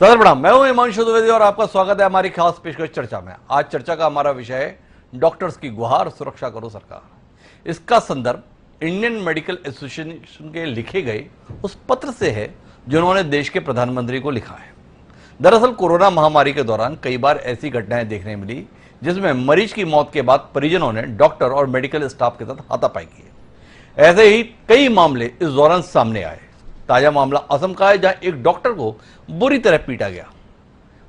Sir प्रणाम, मैं हूं हिमांशु द्विवेदी और आपका स्वागत है हमारी खास पेशकश चर्चा में। आज चर्चा का हमारा विषय है डॉक्टर्स की गुहार, सुरक्षा करो सरकार। इसका संदर्भ इंडियन मेडिकल एसोसिएशन के लिखे गए उस पत्र से है जो उन्होंने देश के प्रधानमंत्री को लिखा है। दरअसल कोरोना महामारी के दौरान कई बार ऐसी घटनाएं देखने मिली जिसमें मरीज की मौत के बाद परिजनों ने डॉक्टर और मेडिकल स्टाफ के साथ हाथापाई की। ऐसे ही कई मामले इस दौरान सामने आए। ताजा मामला असम का है, जहां एक डॉक्टर को बुरी तरह पीटा गया।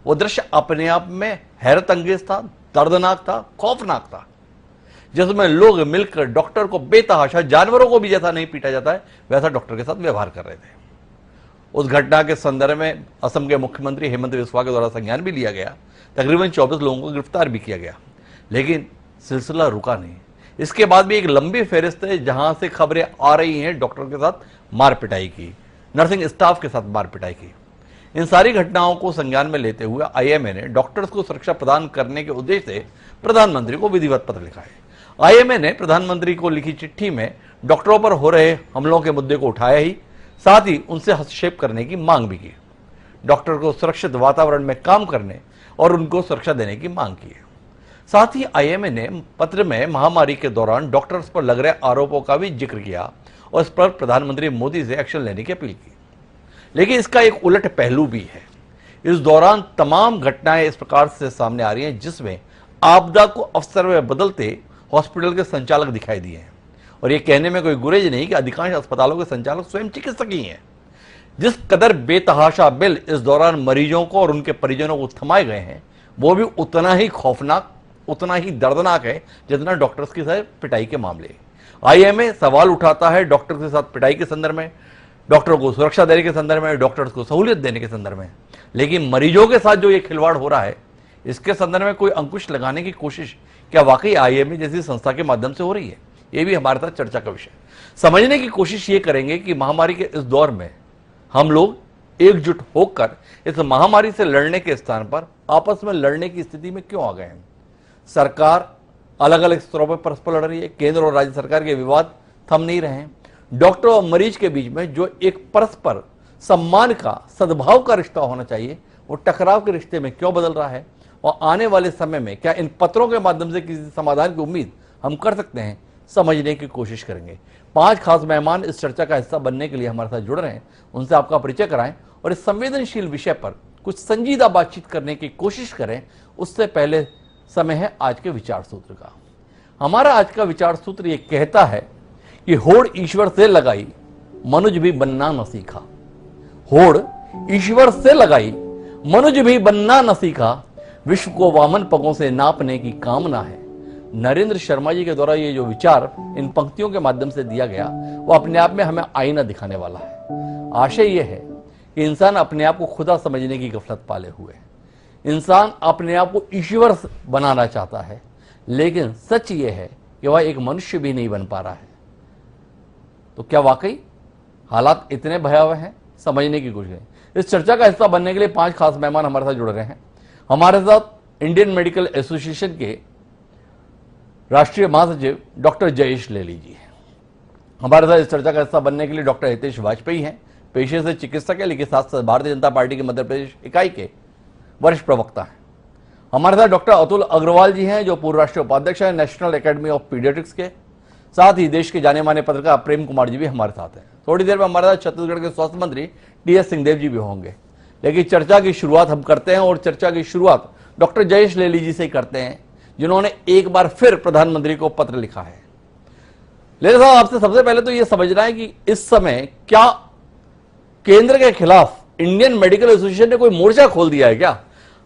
वो दृश्य अपने आप में हैरत अंगेज था, दर्दनाक था, खौफनाक था, जिसमें लोग मिलकर डॉक्टर को बेतहाशा, जानवरों को भी जैसा नहीं पीटा जाता है वैसा डॉक्टर के साथ व्यवहार कर रहे थे। उस घटना के संदर्भ में असम के मुख्यमंत्री हेमंत बिस्वा के द्वारा संज्ञान भी लिया गया। तकरीबन 24 लोगों को गिरफ्तार भी किया गया, लेकिन सिलसिला रुका नहीं। इसके बाद भी एक लंबी फेहरिस्त है जहां से खबरें आ रही हैं डॉक्टर के साथ मार पिटाई की, नर्सिंग स्टाफ के साथ मार पिटाई की। इन सारी घटनाओं को संज्ञान में लेते हुए आईएमए ने डॉक्टर्स को सुरक्षा प्रदान करने के उद्देश्य से प्रधानमंत्री को विधिवत पत्र लिखा है। आईएमए ने प्रधानमंत्री को लिखी चिट्ठी में डॉक्टरों पर हो रहे हमलों के मुद्दे को उठाया ही, साथ ही उनसे हस्तक्षेप करने की मांग भी की। डॉक्टर को सुरक्षित वातावरण में काम करने और उनको सुरक्षा देने की मांग की है। साथ ही आईएमए ने पत्र में महामारी के दौरान डॉक्टर्स पर लग रहे आरोपों का भी जिक्र किया और इस पर प्रधानमंत्री मोदी से एक्शन लेने की अपील की। लेकिन इसका एक उलट पहलू भी है। इस दौरान तमाम घटनाएं इस प्रकार से सामने आ रही हैं जिसमें आपदा को अवसर में बदलते हॉस्पिटल के संचालक दिखाई दिए हैं। और यह कहने में कोई गुरेज नहीं कि अधिकांश अस्पतालों के संचालक स्वयं चिकित्सक ही हैं। जिस कदर बेतहाशा बिल इस दौरान मरीजों को और उनके परिजनों को थमाए गए हैं, वो भी उतना ही खौफनाक, उतना ही दर्दनाक है जितना डॉक्टर्स के साथ पिटाई के मामले। आईएमए सवाल उठाता है डॉक्टर के साथ पिटाई के संदर्भ में, डॉक्टरों को सुरक्षा देने के संदर्भ में, डॉक्टर्स को सहूलियत देने के संदर्भ में। लेकिन मरीजों के साथ जो ये खिलवाड़ हो रहा है, इसके संदर्भ में कोई अंकुश लगाने की कोशिश क्या वाकई आईएमए जैसी संस्था के माध्यम से हो रही है? ये भी हमारे साथ चर्चा का विषय। समझने की कोशिश ये करेंगे कि महामारी के इस दौर में हम लोग एकजुट होकर इस महामारी से लड़ने के स्थान पर आपस में लड़ने की स्थिति में क्यों आ गए हैं। सरकार अलग अलग स्तरों पर परस्पर लड़ रही है, केंद्र और राज्य सरकार के विवाद थम नहीं रहे हैं। डॉक्टर और मरीज के बीच में जो एक परस्पर सम्मान का, सद्भाव का रिश्ता होना चाहिए, वो टकराव के रिश्ते में क्यों बदल रहा है? और आने वाले समय में क्या इन पत्रों के माध्यम से किसी समाधान की उम्मीद हम कर सकते हैं? समझने की कोशिश करेंगे। 5 खास मेहमान इस चर्चा का हिस्सा बनने के लिए हमारे साथ जुड़ रहे हैं। उनसे आपका परिचय कराएं और इस संवेदनशील विषय पर कुछ संजीदा बातचीत करने की कोशिश करें। उससे पहले समय है आज के विचार सूत्र का। हमारा आज का विचार सूत्र यह कहता है कि होड़ ईश्वर से लगाई, मनुज भी बनना न सीखा। होड़ ईश्वर से लगाई, मनुज भी बनना न सीखा। विश्व को वामन पगों से नापने की कामना है। नरेंद्र शर्मा जी के द्वारा ये जो विचार इन पंक्तियों के माध्यम से दिया गया, वो अपने आप में हमें आईना दिखाने वाला है। आशय यह है कि इंसान अपने आप को खुदा समझने की गफलत पाले हुए है। इंसान अपने आप को ईश्वर बनाना चाहता है, लेकिन सच यह है कि वह एक मनुष्य भी नहीं बन पा रहा है। तो क्या वाकई हालात इतने भयावह हैं? समझने की कोशिश करें। इस चर्चा का हिस्सा बनने के लिए 5 खास मेहमान हमारे साथ जुड़ रहे हैं। हमारे साथ इंडियन मेडिकल एसोसिएशन के राष्ट्रीय महासचिव डॉक्टर जयेश लेली जी हैं। हमारे साथ इस चर्चा का हिस्सा बनने के लिए डॉक्टर हितेश वाजपेयी हैं। पेशे से चिकित्सक है, लेकिन साथ साथ भारतीय जनता पार्टी की मध्य प्रदेश इकाई के वरिष्ठ प्रवक्ता हैं। हमारे साथ डॉक्टर अतुल अग्रवाल जी हैं, जो पूर्व राष्ट्रीय उपाध्यक्ष हैं नेशनल एकेडमी ऑफ पीडियाट्रिक्स के। साथ ही देश के जाने माने पत्रकार प्रेम कुमार जी भी हमारे साथ हैं। थोड़ी देर में हमारे साथ छत्तीसगढ़ के स्वास्थ्य मंत्री टी.एस. सिंहदेव जी भी होंगे। लेकिन चर्चा की शुरुआत हम करते हैं और चर्चा की शुरुआत डॉक्टर जयेश लेली जी से ही करते हैं, जिन्होंने एक बार फिर प्रधानमंत्री को पत्र लिखा है। लेली साहब, आपसे सबसे पहले तो यह समझना है कि इस समय क्या केंद्र के खिलाफ इंडियन मेडिकल एसोसिएशन ने कोई मोर्चा खोल दिया है क्या?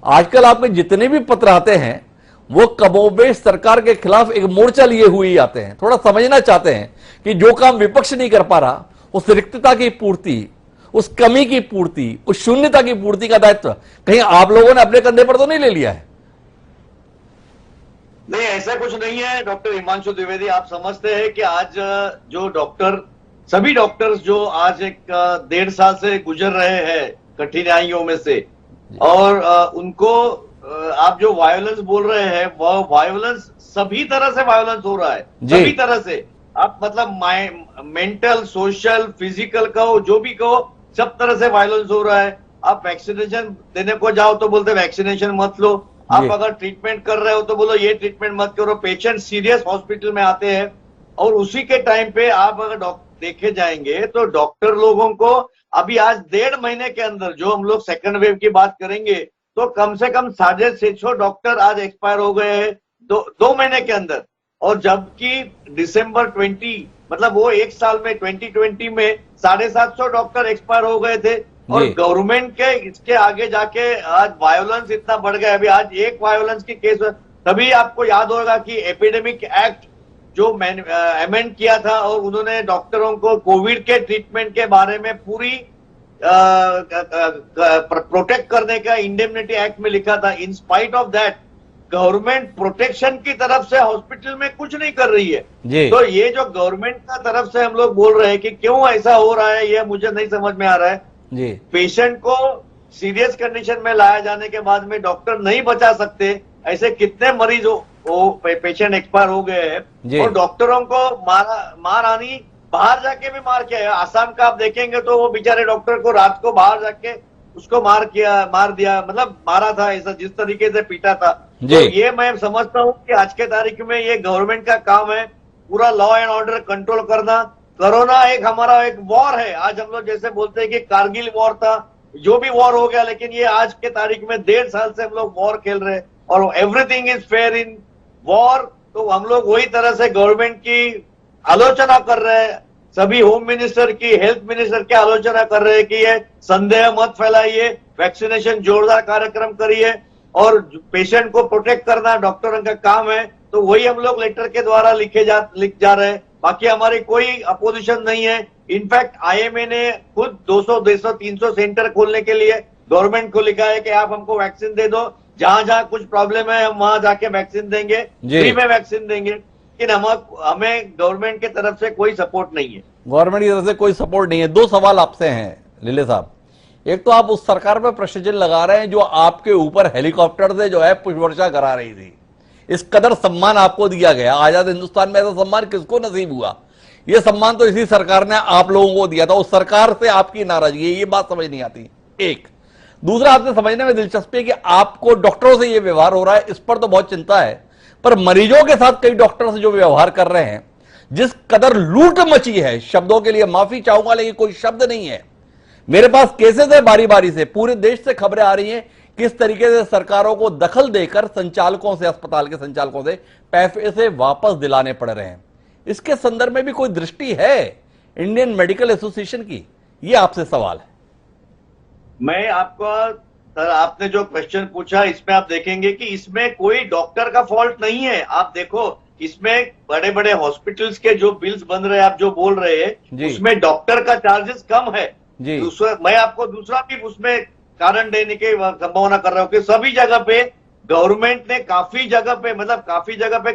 आजकल आपके जितने भी पत्र आते हैं वो कमोबेश सरकार के खिलाफ एक मोर्चा लिए हुए ही आते हैं। थोड़ा समझना चाहते हैं कि जो काम विपक्ष नहीं कर पा रहा, उस रिक्तता की पूर्ति, उस कमी की पूर्ति, उस शून्यता की पूर्ति का दायित्व कहीं आप लोगों ने अपने कंधे पर तो नहीं ले लिया है? नहीं, ऐसा कुछ नहीं है डॉक्टर हिमांशु द्विवेदी। आप समझते हैं कि आज जो डॉक्टर, सभी डॉक्टर्स जो आज एक 1.5 साल से गुजर रहे हैं कठिनाइयों में से, और उनको आप जो वायलेंस बोल रहे हैं, वह वायलेंस सभी तरह से वायलेंस हो रहा है, सभी तरह से। आप मतलब मेंटल, सोशल, फिजिकल कहो, जो भी कहो, सब तरह से वायलेंस हो रहा है। आप वैक्सीनेशन देने को जाओ तो बोलते वैक्सीनेशन मत लो, आप जी। अगर ट्रीटमेंट कर रहे हो तो बोलो ये ट्रीटमेंट मत करो। पेशेंट सीरियस हॉस्पिटल में आते हैं और उसी के टाइम पे आप अगर देखे जाएंगे तो डॉक्टर लोगों को अभी आज 1.5 महीने के अंदर, जो हम लोग सेकंड वेव की बात करेंगे तो कम से कम 650 डॉक्टर आज एक्सपायर हो गए हैं 2 महीने के अंदर। और जबकि दिसंबर 20 मतलब वो एक साल में 2020 में 750 डॉक्टर एक्सपायर हो गए थे। और जी। गवर्नमेंट के इसके आगे जाके आज वायोलेंस इतना बढ़ गया। अभी आज एक वायोलेंस की केस, तभी आपको याद होगा कि एपिडेमिक एक्ट जो अमेंड किया था और उन्होंने डॉक्टरों को कोविड के ट्रीटमेंट के बारे में पूरी प्रोटेक्ट करने का इंडेमनिटी एक्ट में लिखा था। In spite of that government protection की तरफ से हॉस्पिटल में कुछ नहीं कर रही है। जी। तो ये जो गवर्नमेंट का तरफ से हम लोग बोल रहे हैं कि क्यों ऐसा हो रहा है, ये मुझे नहीं समझ में आ रहा है। जी। पेशेंट को सीरियस कंडीशन में लाया जाने के बाद में डॉक्टर नहीं बचा सकते, ऐसे कितने मरीज पेशेंट एक्सपायर हो गए हैं। और डॉक्टरों को मारहानि बाहर जाके भी मार किया है। आसाम का आप देखेंगे तो वो बेचारे डॉक्टर को रात को बाहर जाके उसको मार दिया, मतलब मारा था, ऐसा जिस तरीके से पीटा था। तो ये मैं समझता हूँ कि आज के तारीख में ये गवर्नमेंट का काम है पूरा लॉ एंड ऑर्डर कंट्रोल करना। कोरोना एक हमारा एक वॉर है। आज हम लोग जैसे बोलते हैं कि कारगिल वॉर था, जो भी वॉर हो गया, लेकिन ये आज के तारीख में 1.5 साल से हम लोग वॉर खेल रहे हैं और everything is fair in war. तो हम लोग वही तरह से गवर्नमेंट की आलोचना कर रहे हैं, सभी होम मिनिस्टर की, हेल्थ मिनिस्टर की आलोचना कर रहे हैं कि ये संदेह मत फैलाइए, वैक्सीनेशन जोरदार कार्यक्रम करिए और पेशेंट को प्रोटेक्ट करना डॉक्टरों का काम है। तो वही हम लोग लेटर के द्वारा लिख जा रहे हैं। बाकी हमारी कोई अपोजिशन नहीं है। इनफैक्ट आईएमए ने खुद 200, 300 सेंटर खोलने के लिए गवर्नमेंट को लिखा है कि आप हमको वैक्सीन दे दो, जहां जहां कुछ प्रॉब्लम है हम वहां जाके वैक्सीन देंगे, फ्री में वैक्सीन देंगे। लेकिन हमें गवर्नमेंट की तरफ से कोई सपोर्ट नहीं है। गवर्नमेंट की तरफ से कोई सपोर्ट नहीं है। दो सवाल आपसे हैं लीले साहब। एक तो आप उस सरकार पर प्रश्न लगा रहे हैं जो आपके ऊपर हेलीकॉप्टर से जो है पुष्प वर्षा करा रही थी। इस कदर सम्मान आपको दिया गया। आजाद हिंदुस्तान में ऐसा सम्मान किसको नसीब हुआ? यह सम्मान तो इसी सरकार ने आप लोगों को दिया था। उस सरकार से आपकी नाराजगी है, ये बात समझ नहीं आती। एक दूसरा, आपसे समझने में दिलचस्पी है कि आपको डॉक्टरों से यह व्यवहार हो रहा है, इस पर तो बहुत चिंता है, पर मरीजों के साथ कई डॉक्टर से जो व्यवहार कर रहे हैं, जिस कदर लूट मची है, शब्दों के लिए माफी चाहूंगा लेकिन कोई शब्द नहीं है। मेरे पास केसेस है बारी बारी से, पूरे देश से खबरें आ रही हैं किस तरीके से सरकारों को दखल देकर संचालकों से, अस्पताल के संचालकों से पैसे वापस दिलाने पड़ रहे हैं। इसके संदर्भ में भी कोई दृष्टि है इंडियन मेडिकल एसोसिएशन की? ये आपसे सवाल है। मैं आपको सर, आपने जो क्वेश्चन पूछा इसमें आप देखेंगे कि इसमें कोई डॉक्टर का फॉल्ट नहीं है। आप देखो इसमें बड़े बड़े हॉस्पिटल्स के जो बिल्स बन रहे हैं, आप जो बोल रहे हैं, उसमें डॉक्टर का चार्जेस कम है। मैं आपको दूसरा भी उसमें कारण देने की संभावना कर रहा हूँ कि सभी जगह पे गवर्नमेंट ने काफी जगह पे, मतलब काफी जगह पे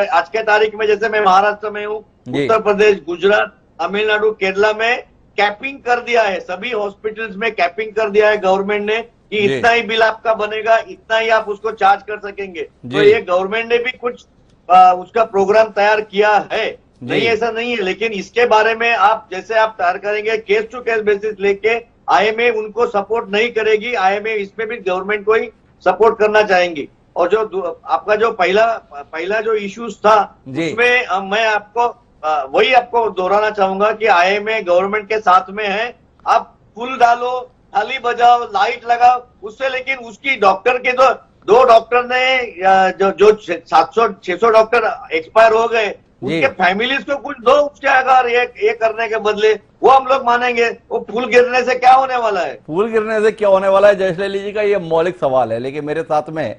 आज के तारीख में, जैसे मैं महाराष्ट्र में हूँ, उत्तर प्रदेश, गुजरात, तमिलनाडु, केरला में कैपिंग कर दिया है। सभी हॉस्पिटल्स में कैपिंग कर दिया है गवर्नमेंट ने कि इतना ही बिल आपका बनेगा, इतना ही आप उसको चार्ज कर सकेंगे। तो ये गवर्नमेंट ने भी कुछ उसका प्रोग्राम तैयार किया है, नहीं ऐसा नहीं है। लेकिन इसके बारे में आप जैसे आप तैयार करेंगे केस टू केस बेसिस लेके, आईएमए उनको सपोर्ट नहीं करेगी। आईएमए इसमें भी गवर्नमेंट को ही सपोर्ट करना चाहेंगी। और जो आपका जो पहला जो इश्यूज था उसमें मैं आपको वही आपको दोहराना चाहूंगा कि आईएमए गवर्नमेंट के साथ में है। आप फूल डालो, थाली बजाओ, लाइट लगाओ उससे, लेकिन उसकी डॉक्टर के तो 2 डॉक्टर ने जो 700-600 डॉक्टर एक्सपायर हो गए, उनके फैमिलीज को कुछ दो उसके अगर ये करने के बदले, वो हम लोग मानेंगे। वो फूल गिरने से क्या होने वाला है? फूल गिरने से क्या होने वाला है, जयश्री जी का ये मौलिक सवाल है। लेकिन मेरे साथ में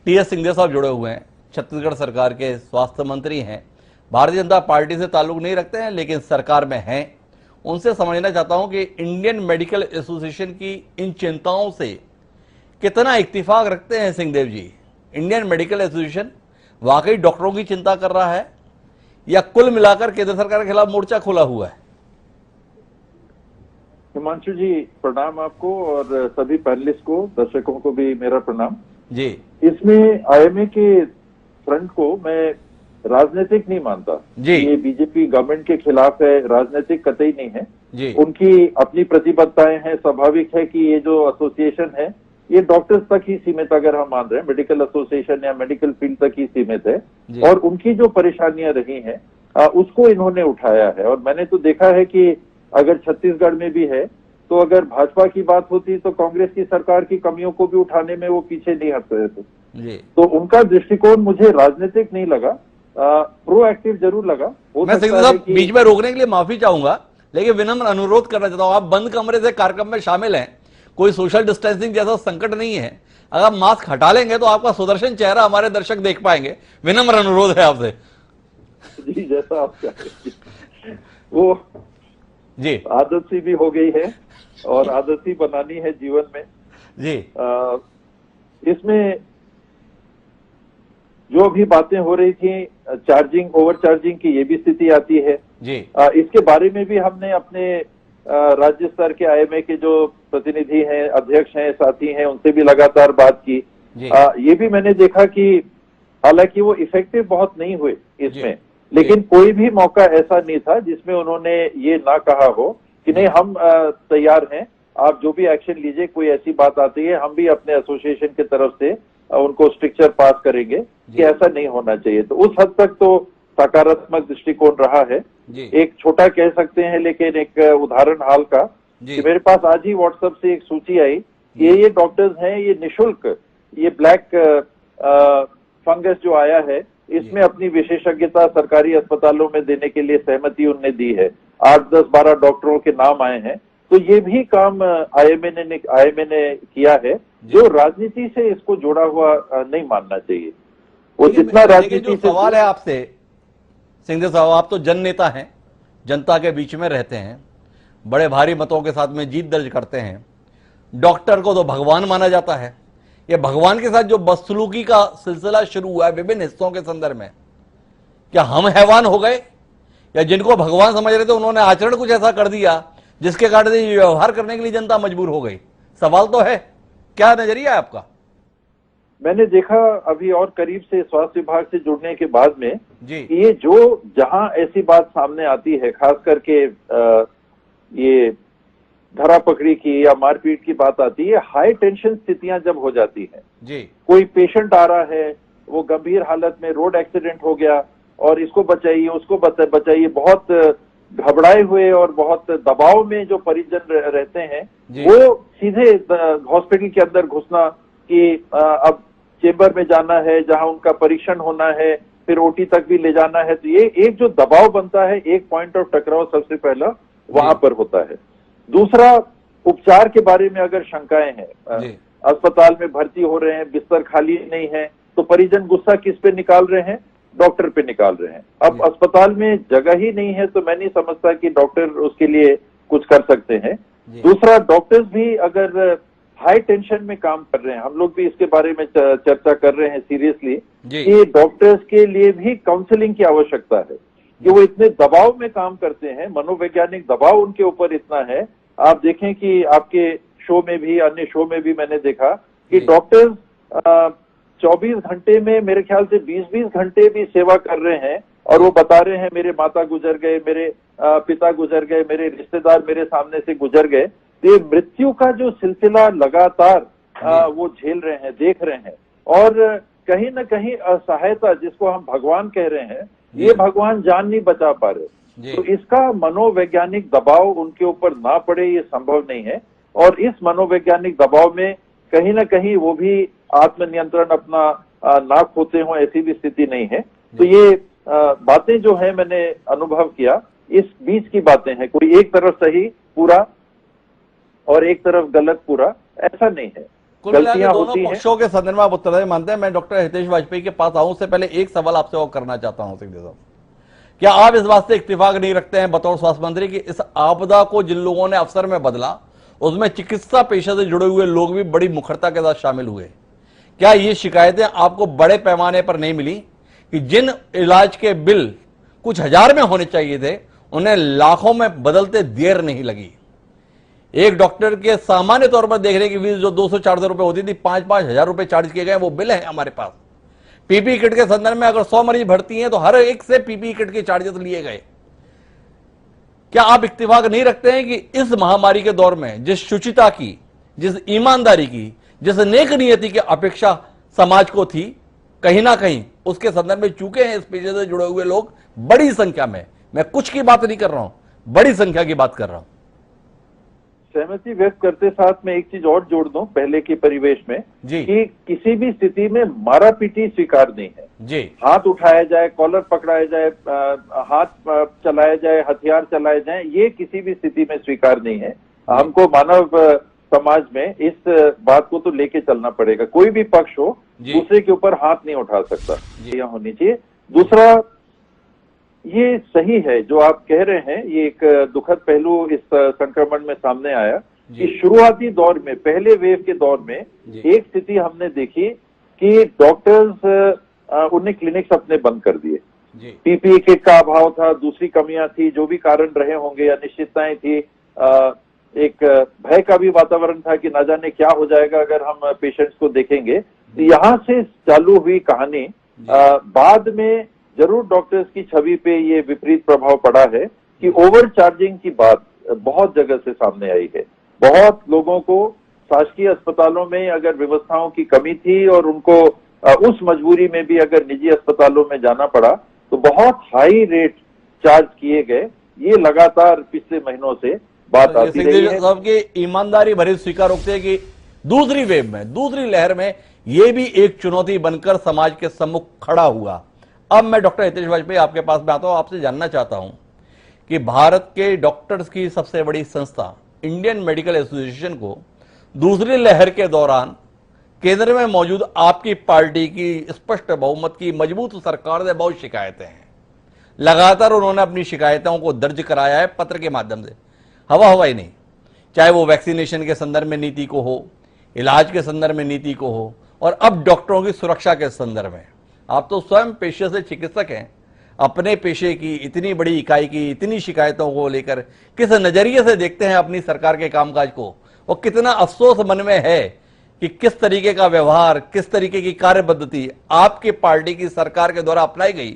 टीएस सिंहदेव साहब जुड़े हुए हैं, छत्तीसगढ़ सरकार के स्वास्थ्य मंत्री हैं, भारतीय जनता पार्टी से ताल्लुक नहीं रखते हैं लेकिन सरकार में हैं। उनसे समझना चाहता हूं कि इंडियन मेडिकल एसोसिएशन की इन चिंताओं से कितना इत्तेफाक रखते हैं सिंहदेव जी? इंडियन मेडिकल एसोसिएशन वाकई डॉक्टरों की चिंता कर रहा है या कुल मिलाकर केंद्र सरकार के खिलाफ मोर्चा खोला हुआ है? हिमांशु जी प्रणाम आपको और सभी पैनलिस्ट को, दर्शकों को भी मेरा प्रणाम जी। इसमें आईएमए के फ्रंट को मैं राजनीतिक नहीं मानता जी। ये बीजेपी गवर्नमेंट के खिलाफ है, राजनीतिक कतई नहीं है जी। उनकी अपनी प्रतिबद्धताएं हैं। स्वाभाविक है कि ये जो एसोसिएशन है ये डॉक्टर्स तक ही सीमित, अगर हम मान रहे हैं मेडिकल एसोसिएशन या मेडिकल फील्ड तक ही सीमित है, जी। और उनकी जो परेशानियां रही हैं उसको इन्होंने उठाया है। और मैंने तो देखा है कि अगर छत्तीसगढ़ में भी है तो अगर भाजपा की बात होती तो कांग्रेस की सरकार की कमियों को भी उठाने में वो पीछे नहीं हट रहे थे। जी। तो उनका दृष्टिकोण मुझे राजनीतिक नहीं लगा, प्रोएक्टिव जरूर लगा। हो मैं सकता सिंह है साहब कि बीच में रोकने के लिए माफी चाहूंगा, लेकिन विनम्र अनुरोध करना चाहता हूं, आप बंद कमरे से कार्यक्रम में शामिल हैं, कोई सोशल डिस्टेंसिंग जैसा संकट नहीं है, अगर आप मास्क हटा लेंगे तो आपका सुदर्शन चेहरा हमारे दर्शक देख पाएंगे। विनम्र अनुरोध है आपसे। जी, जैसा आप चाहें। वो जी आदत सी भी हो गई है और आदत ही बनानी है जीवन में। जी। इसमें जो भी बातें हो रही थी, चार्जिंग, ओवर चार्जिंग की ये भी स्थिति आती है जी। इसके बारे में भी हमने अपने राज्य स्तर के आईएमए के जो प्रतिनिधि हैं, अध्यक्ष हैं, साथी हैं, उनसे भी लगातार बात की। जी। ये भी मैंने देखा कि हालांकि वो इफेक्टिव बहुत नहीं हुए इसमें, लेकिन कोई भी मौका ऐसा नहीं था जिसमें उन्होंने ये ना कहा हो कि नहीं हम तैयार हैं, आप जो भी एक्शन लीजिए, कोई ऐसी बात आती है हम भी अपने एसोसिएशन की तरफ से उनको स्ट्रिक्चर पास करेंगे कि ऐसा नहीं होना चाहिए। तो उस हद तक तो सकारात्मक दृष्टिकोण रहा है। एक छोटा कह सकते हैं लेकिन एक उदाहरण हाल का कि मेरे पास आज ही व्हाट्सएप से एक सूची आई कि ये डॉक्टर्स हैं, ये निशुल्क ये ब्लैक फंगस जो आया है इसमें अपनी विशेषज्ञता सरकारी अस्पतालों में देने के लिए सहमति उनने दी है। 8, 10, 12 डॉक्टरों के नाम आए हैं। तो ये भी काम आईएमए ने किया है, जो राजनीति से इसको जोड़ा हुआ नहीं मानना चाहिए। वो जितना राजनीति से सवाल है आपसे सिंह साहब, आप तो जन नेता हैं, जनता के बीच में रहते हैं, बड़े भारी मतों के साथ में जीत दर्ज करते हैं। डॉक्टर को तो भगवान माना जाता है। ये भगवान के साथ जो बदसलूकी का सिलसिला शुरू हुआ है विभिन्न हिस्सों के संदर्भ में, क्या हम हैवान हो गए, या जिनको भगवान समझ रहे थे उन्होंने आचरण कुछ ऐसा कर दिया जिसके कारण ये व्यवहार करने के लिए जनता मजबूर हो गई? सवाल तो है, क्या नजरिया है आपका? मैंने देखा अभी और करीब से स्वास्थ्य विभाग से जुड़ने के बाद में जी, ये जो जहां ऐसी बात सामने आती है, खास करके ये धरा पकड़ी की या मारपीट की बात आती है, हाई टेंशन स्थितियां जब हो जाती हैं, जी, कोई पेशेंट आ रहा है, वो गंभीर हालत में, रोड एक्सीडेंट हो गया और इसको बचाइए उसको बचाइए, बहुत घबराए हुए और बहुत दबाव में जो परिजन रहते हैं, वो सीधे हॉस्पिटल के अंदर घुसना कि अब चेंबर में जाना है जहां उनका परीक्षण होना है, फिर ओटी तक भी ले जाना है। तो ये एक जो दबाव बनता है, एक पॉइंट ऑफ टकराव सबसे पहला वहां पर होता है। दूसरा, उपचार के बारे में अगर शंकाएं हैं, अस्पताल में भर्ती हो रहे हैं, बिस्तर खाली नहीं है, तो परिजन गुस्सा किस पे निकाल रहे हैं? डॉक्टर पे निकाल रहे हैं। अब अस्पताल में जगह ही नहीं है तो मैं नहीं समझता कि डॉक्टर उसके लिए कुछ कर सकते हैं। दूसरा, डॉक्टर्स भी अगर हाई टेंशन में काम कर रहे हैं, हम लोग भी इसके बारे में चर्चा कर रहे हैं सीरियसली, कि डॉक्टर्स के लिए भी काउंसलिंग की आवश्यकता है कि वो इतने दबाव में काम करते हैं, मनोवैज्ञानिक दबाव उनके ऊपर इतना है। आप देखें कि आपके शो में भी, अन्य शो में भी मैंने देखा कि डॉक्टर्स 24 घंटे में मेरे ख्याल से 20-20 घंटे भी सेवा कर रहे हैं और वो बता रहे हैं मेरे माता गुजर गए, मेरे पिता गुजर गए, मेरे रिश्तेदार मेरे सामने से गुजर गए। तो ये मृत्यु का जो सिलसिला लगातार वो झेल रहे हैं, देख रहे हैं, और कहीं ना कहीं असहायता, जिसको हम भगवान कह रहे हैं, ये भगवान जान नहीं बचा पा रहे। तो इसका मनोवैज्ञानिक दबाव उनके ऊपर ना पड़े ये संभव नहीं है, और इस मनोवैज्ञानिक दबाव में कहीं ना कहीं वो भी आत्मनियंत्रण अपना ना खोते हो, ऐसी भी स्थिति नहीं है। तो ये बातें जो है मैंने अनुभव किया, इस बीच की बातें हैं, कोई एक तरफ सही पूरा और एक तरफ गलत पूरा, ऐसा नहीं है। गलतियां होती हैं। पक्षों के संदर्भ में आप उत्तर मानते हैं। मैं डॉक्टर हितेश वाजपेयी के पास आऊं उससे पहले एक सवाल आपसे और करना चाहता हूं सिंह साहब, क्या आप इस बात से इत्तेफाक नहीं रखते हैं बतौर स्वास्थ्य मंत्री कि इस आपदा को जिन लोगों ने अवसर में बदला उसमें चिकित्सा पेशे से जुड़े हुए लोग भी बड़ी मुखरता के साथ शामिल हुए? क्या ये शिकायतें आपको बड़े पैमाने पर नहीं मिली कि जिन इलाज के बिल कुछ हजार में होने चाहिए थे उन्हें लाखों में बदलते देर नहीं लगी? एक डॉक्टर के सामान्य तौर पर देखने की फीस जो 200-400 रुपए होती थी, 5-5 हजार रुपए चार्ज किए गए, वो बिल है हमारे पास। पीपीई किट के संदर्भ में अगर 100 मरीज भर्ती हैं तो हर एक से पीपीई किट के चार्जेस लिए गए। क्या आप इत्तेफाक नहीं रखते हैं कि इस महामारी के दौर में जिस शुचिता की, जिस ईमानदारी की, जिस नेक नियति की अपेक्षा समाज को थी, कहीं ना कहीं उसके संदर्भ में चूके हैं इस पेशे से जुड़े हुए लोग बड़ी संख्या में। मैं कुछ की बात नहीं कर रहा हूं, बड़ी संख्या की बात कर रहा हूं। सहमति व्यक्त करते साथ में एक चीज और जोड़ दूं पहले के परिवेश में जी। कि किसी भी स्थिति में मारा पीटी स्वीकार नहीं है। जी। हाथ उठाया जाए, कॉलर पकड़ाया जाए, हाथ चलाया जाए, हथियार चलाए जाए, ये किसी भी स्थिति में स्वीकार नहीं है। हमको मानव समाज में इस बात को तो लेके चलना पड़ेगा। कोई भी पक्ष हो दूसरे के ऊपर हाथ नहीं उठा सकता, ये होनी चाहिए। दूसरा, ये सही है जो आप कह रहे हैं, ये एक दुखद पहलू इस संक्रमण में सामने आया कि शुरुआती दौर में, पहले वेव के दौर में एक स्थिति हमने देखी कि डॉक्टर्स उन्हें क्लिनिक्स अपने बंद कर दिए। पीपीई किट का अभाव था, दूसरी कमियां थी, जो भी कारण रहे होंगे, अनिश्चितताएं थी, एक भय का भी वातावरण था कि ना जाने क्या हो जाएगा अगर हम पेशेंट्स को देखेंगे। तो यहाँ से चालू हुई कहानी। बाद में जरूर डॉक्टर्स की छवि पे ये विपरीत प्रभाव पड़ा है कि ओवर चार्जिंग की बात बहुत जगह से सामने आई है। बहुत लोगों को शासकीय अस्पतालों में अगर व्यवस्थाओं की कमी थी और उनको उस मजबूरी में भी अगर निजी अस्पतालों में जाना पड़ा तो बहुत हाई रेट चार्ज किए गए। ये लगातार पिछले महीनों से बात आती रही है। साहब की ईमानदारी भरे स्वीकार होते हैं कि दूसरी वेव में, दूसरी लहर में ये भी एक चुनौती बनकर समाज के सम्मुख खड़ा हुआ। अब मैं डॉक्टर हितेश वाजपेयी आपके पास में आता हूं, आपसे जानना चाहता हूं कि भारत के डॉक्टर्स की सबसे बड़ी संस्था इंडियन मेडिकल एसोसिएशन को दूसरी लहर के दौरान केंद्र में मौजूद आपकी पार्टी की स्पष्ट बहुमत की मजबूत सरकार से बहुत शिकायतें हैं। लगातार उन्होंने अपनी शिकायतों को दर्ज कराया है पत्र के माध्यम से, हवा हवाई नहीं, चाहे वो वैक्सीनेशन के संदर्भ में नीति को हो, इलाज के संदर्भ में नीति को हो, और अब डॉक्टरों की सुरक्षा के संदर्भ में। आप तो स्वयं पेशे से चिकित्सक हैं, अपने पेशे की इतनी बड़ी इकाई की इतनी शिकायतों को लेकर किस नजरिए से देखते हैं अपनी सरकार के कामकाज को, और कितना अफसोस मन में है कि किस तरीके का व्यवहार, किस तरीके की कार्यपद्धति आपकी पार्टी की सरकार के द्वारा अपनाई गई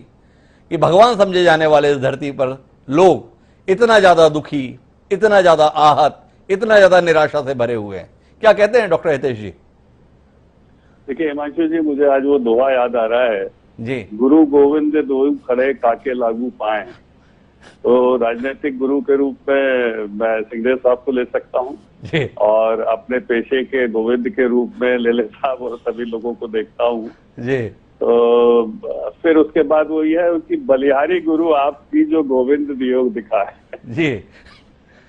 कि भगवान समझे जाने वाले इस धरती पर लोग इतना ज्यादा दुखी, इतना ज्यादा आहत, इतना ज्यादा निराशा से भरे हुए हैं। क्या कहते हैं डॉक्टर हितेश जी? देखिए हिमांशु जी, मुझे आज वो दोहा याद आ रहा है जी। गुरु गोविंद दो खड़े काके लागू पाए। तो राजनीतिक गुरु के रूप में मैं सिंहदेव साहब को ले सकता हूँ और अपने पेशे के गोविंद के रूप में लेले साहब और सभी लोगों को देखता हूँ जी। तो फिर उसके बाद वो ये है कि बलिहारी गुरु आपकी जो गोविंद वियोग दिखा है जी।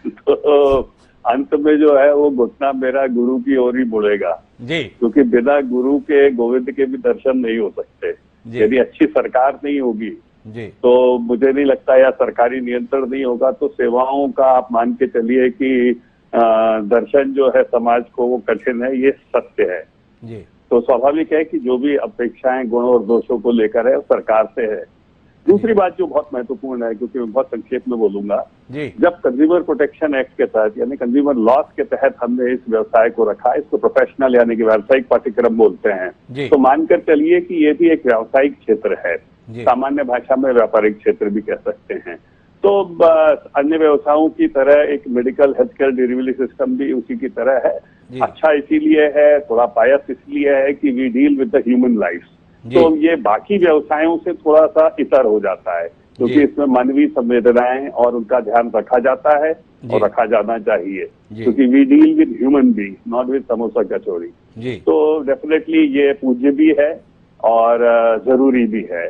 तो अंत में जो है वो घुटना मेरा गुरु की ओर ही मुड़ेगा जी, क्योंकि बिना गुरु के गोविंद के भी दर्शन नहीं हो सकते। यदि अच्छी सरकार नहीं होगी जी, तो मुझे नहीं लगता, या सरकारी नियंत्रण नहीं होगा तो सेवाओं का आप मान के चलिए कि दर्शन जो है समाज को वो कठिन है, ये सत्य है जी। तो स्वाभाविक है कि जो भी अपेक्षाएं गुण और दोषों को लेकर है वो सरकार से है। दूसरी बात जो बहुत महत्वपूर्ण है, क्योंकि मैं बहुत संक्षेप में बोलूंगा, जब कंज्यूमर प्रोटेक्शन एक्ट के तहत यानी कंज्यूमर लॉस के तहत हमने इस व्यवसाय को रखा, इसको प्रोफेशनल यानी कि व्यावसायिक पाठ्यक्रम बोलते हैं, तो मानकर चलिए कि ये भी एक व्यावसायिक क्षेत्र है, सामान्य भाषा में व्यापारिक क्षेत्र भी कह सकते हैं। तो अन्य व्यवसायों की तरह एक medical health care delivery system भी उसी की तरह है। अच्छा इसीलिए है, थोड़ा बायस इसलिए है कि we deal with the human life, तो ये बाकी व्यवसायों से थोड़ा सा इतर हो जाता है क्योंकि इसमें मानवीय संवेदनाएं और उनका ध्यान रखा जाता है और रखा जाना चाहिए, क्योंकि we deal with human being not with samosa kachori. तो डेफिनेटली ये पूज्य भी है और जरूरी भी है।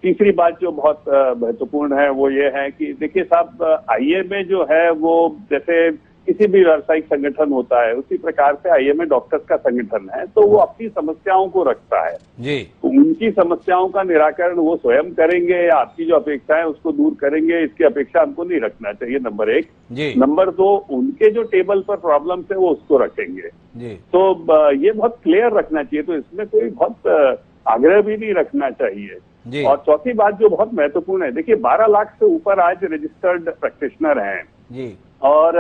तीसरी बात जो बहुत महत्वपूर्ण है वो ये है कि देखिए साहब, आईएमए जो है वो जैसे किसी भी व्यावसायिक संगठन होता है उसी प्रकार से आईएमए डॉक्टर्स का संगठन है, तो वो अपनी समस्याओं को रखता है जी। तो उनकी समस्याओं का निराकरण वो स्वयं करेंगे या आपकी जो अपेक्षा है उसको दूर करेंगे, इसकी अपेक्षा हमको नहीं रखना चाहिए, नंबर एक। नंबर दो, उनके जो टेबल पर प्रॉब्लम्स है वो उसको रखेंगे जी। तो ये बहुत क्लियर रखना चाहिए, तो इसमें कोई बहुत आग्रह भी नहीं रखना चाहिए जी। और चौथी बात जो बहुत महत्वपूर्ण है, देखिए 12 लाख से ऊपर आज रजिस्टर्ड प्रैक्टिशनर हैं जी। और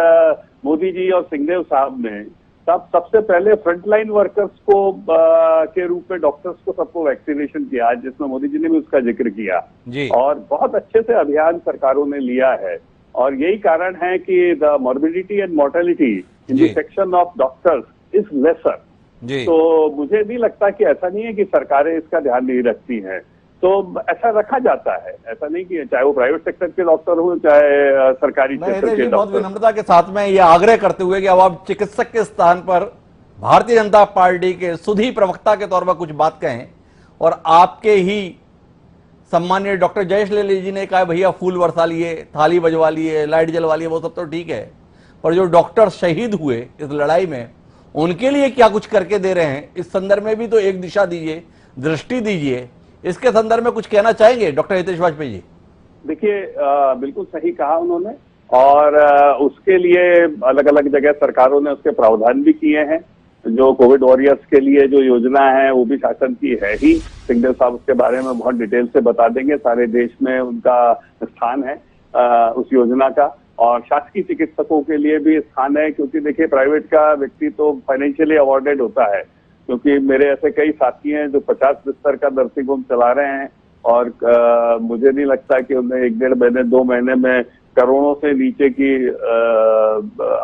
मोदी जी और सिंहदेव साहब ने सबसे पहले फ्रंटलाइन वर्कर्स को के रूप में डॉक्टर्स को सबको वैक्सीनेशन किया, जिसमें मोदी जी ने भी उसका जिक्र किया जी। और बहुत अच्छे से अभियान सरकारों ने लिया है और यही कारण है कि the morbidity and mortality in the section of doctors is lesser. तो मुझे नहीं लगता कि ऐसा नहीं है कि सरकारें इसका ध्यान नहीं रखती हैं, तो ऐसा रखा जाता है। ऐसा नहीं कि चाहे वो प्राइवेट सेक्टर के डॉक्टर हो चाहे सरकारी क्षेत्र के बहुत डॉक्टर। विनम्रता के साथ में यह आग्रह करते हुए कि अब आप चिकित्सक के स्थान पर भारतीय जनता पार्टी के सुधी प्रवक्ता के तौर पर कुछ बात कहें, और आपके ही सम्मानीय डॉक्टर जयेश लेले जी ने कहा भैया फूल बरसा लिए, थाली बजवा लिए, लाइट जलवा लिए, वो सब तो ठीक है, पर जो डॉक्टर शहीद हुए इस लड़ाई में उनके लिए क्या कुछ करके दे रहे हैं, इस संदर्भ में भी तो एक दिशा दीजिए, दृष्टि दीजिए। इसके संदर्भ में कुछ कहना चाहेंगे डॉक्टर हितेश वाजपेयी जी? देखिए, बिल्कुल सही कहा उन्होंने, और उसके लिए अलग अलग जगह सरकारों ने उसके प्रावधान भी किए हैं। जो कोविड वॉरियर्स के लिए जो योजना है वो भी शासन की है ही। सिंघदेव साहब उसके बारे में बहुत डिटेल से बता देंगे। सारे देश में उनका स्थान है उस योजना का, और शासकीय चिकित्सकों के लिए भी स्थान है, क्योंकि देखिए प्राइवेट का व्यक्ति तो फाइनेंशियली अवॉर्डेड होता है। क्योंकि मेरे ऐसे कई साथी हैं जो 50 बिस्तर का नर्सिंग होम चला रहे हैं, और मुझे नहीं लगता कि उन्हें 1-1.5 महीने 2 महीने में करोड़ों से नीचे की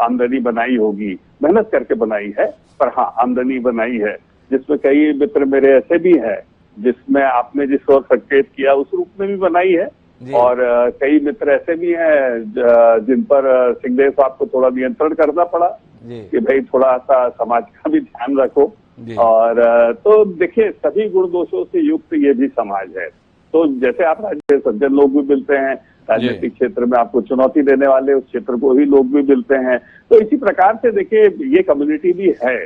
आमदनी बनाई होगी। मेहनत करके बनाई है, पर हाँ आमदनी बनाई है, जिसमें कई मित्र मेरे ऐसे भी हैं जिसमें आपने जिस ओर संकेत किया उस रूप में भी बनाई है, और कई मित्र ऐसे भी हैं जिन पर सिंघदेव साहब को थोड़ा नियंत्रण करना पड़ा कि भाई थोड़ा सा समाज का भी ध्यान रखो। और तो देखिए, सभी गुण दोषों से युक्त ये भी समाज है। तो जैसे आप राज्य सज्जन लोग भी मिलते हैं, राजनीतिक क्षेत्र में आपको चुनौती देने वाले उस क्षेत्र को ही लोग भी मिलते हैं, तो इसी प्रकार से देखिए ये कम्युनिटी भी है।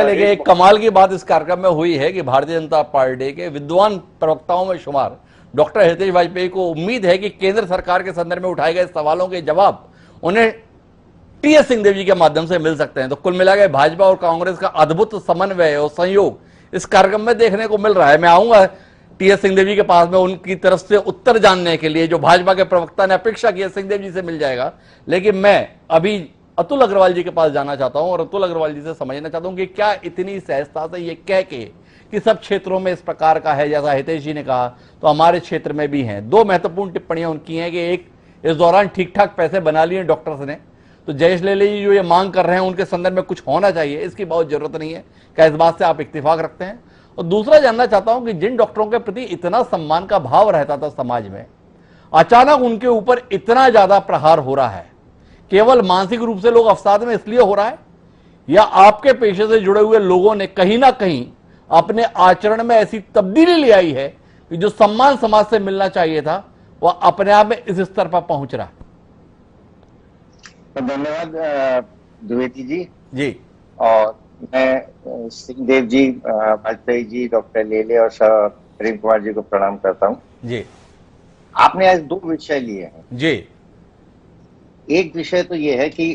लेकिन एक कमाल की बात इस कार्यक्रम में हुई है कि भारतीय जनता पार्टी के विद्वान प्रवक्ताओं में शुमार डॉक्टर हितेश वाजपेयी को उम्मीद है कि केंद्र सरकार के संदर्भ में उठाए गए सवालों के जवाब उन्हें टीएस सिंहदेव जी के माध्यम से मिल सकते हैं। तो कुल मिलाकर भाजपा और कांग्रेस का अद्भुत समन्वय और संयोग इस कार्यक्रम में देखने को मिल रहा है। मैं आऊंगा टीएस सिंहदेव जी के पास में उनकी तरफ से उत्तर जानने के लिए, जो भाजपा के प्रवक्ता ने अपेक्षा की है सिंहदेव जी से मिल जाएगा। लेकिन मैं अभी अतुल अग्रवाल जी के पास जाना चाहता हूं और अतुल अग्रवाल जी से समझना चाहता हूं कि क्या इतनी सहजता से ये कह के कि सब क्षेत्रों में इस प्रकार का है, जैसा हितेश जी ने कहा, तो हमारे क्षेत्र में भी हैं। 2 महत्वपूर्ण टिप्पणियां उनकी हैं कि एक, इस दौरान ठीक ठाक पैसे बना लिए डॉक्टर्स ने, तो जयेश लेले जी जो ये मांग कर रहे हैं उनके संदर्भ में कुछ होना चाहिए, इसकी बहुत जरूरत नहीं है। क्या इस बात से आप इत्तेफाक रखते हैं? और दूसरा जानना चाहता हूं कि जिन डॉक्टरों के प्रति इतना सम्मान का भाव रहता था समाज में, अचानक उनके ऊपर इतना ज्यादा प्रहार हो रहा है, केवल मानसिक रूप से लोग अवसाद में इसलिए हो रहा है, या आपके पेशे से जुड़े हुए लोगों ने कहीं ना कहीं अपने आचरण में ऐसी तब्दीली ले आई है कि जो सम्मान समाज से मिलना चाहिए था वह अपने आप में इस स्तर पर पहुंच रहा है? धन्यवाद द्विवेदी जी। और मैं सिंहदेव जी, वाजपेयी जी, डॉक्टर लेले और प्रेम कुमार जी को प्रणाम करता हूं जी। आपने आज 2 विषय लिए हैं जी। एक विषय तो ये है कि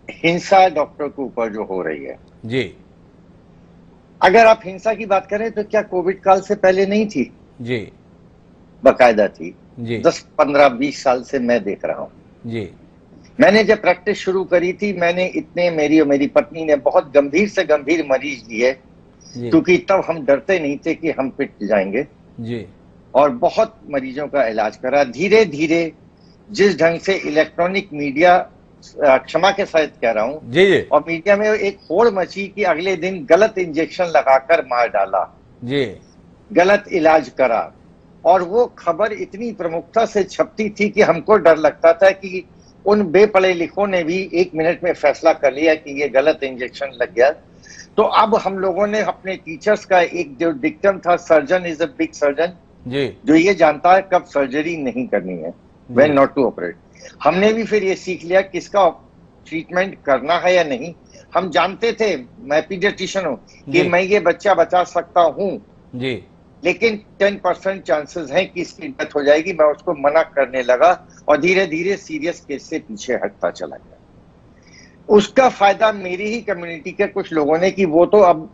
हिंसा डॉक्टर के ऊपर जो हो रही है जी। अगर आप हिंसा की बात करें तो क्या कोविड काल से पहले नहीं थी? जी। बाकायदा थी जी। 10, 15, 20 साल से मैं देख रहा हूं जी। मैंने जब प्रैक्टिस शुरू करी थी, मैंने इतने, मेरी और मेरी पत्नी ने बहुत गंभीर से गंभीर मरीज लिए, क्योंकि तब हम डरते नहीं थे कि हम पिट जाएंगे जी। और बहुत मरीजों का इलाज करा। धीरे धीरे जिस ढंग से इलेक्ट्रॉनिक मीडिया, क्षमा के साथ कह रहा हूं जी, और मीडिया में एक होड़ मची कि अगले दिन गलत इंजेक्शन लगाकर मार डाला जी, गलत इलाज करा, और वो खबर इतनी प्रमुखता से छपती थी कि हमको डर लगता था कि उन बेपढ़े लिखों ने भी 1 मिनट में फैसला कर लिया कि ये गलत इंजेक्शन लग गया। तो अब हम लोगों ने अपने टीचर्स का एक जो डिक्टम था, surgeon is a big surgeon जी, जो ये जानता है कब सर्जरी नहीं करनी है, व्हेन नॉट टू ऑपरेट। हमने भी फिर ये सीख लिया किसका ट्रीटमेंट करना है या नहीं। हम जानते थे, मैं पीडियाट्रिशियन हूं, कि मैं ये बच्चा बचा सकता हूं जी, लेकिन 10% चांसेस हैं कि इसकी डेथ हो जाएगी। मैं उसको मना करने लगा और धीरे धीरे सीरियस केस से पीछे हटता चला गया। उसका फायदा मेरी ही कम्युनिटी के कुछ लोगों ने कि वो तो अब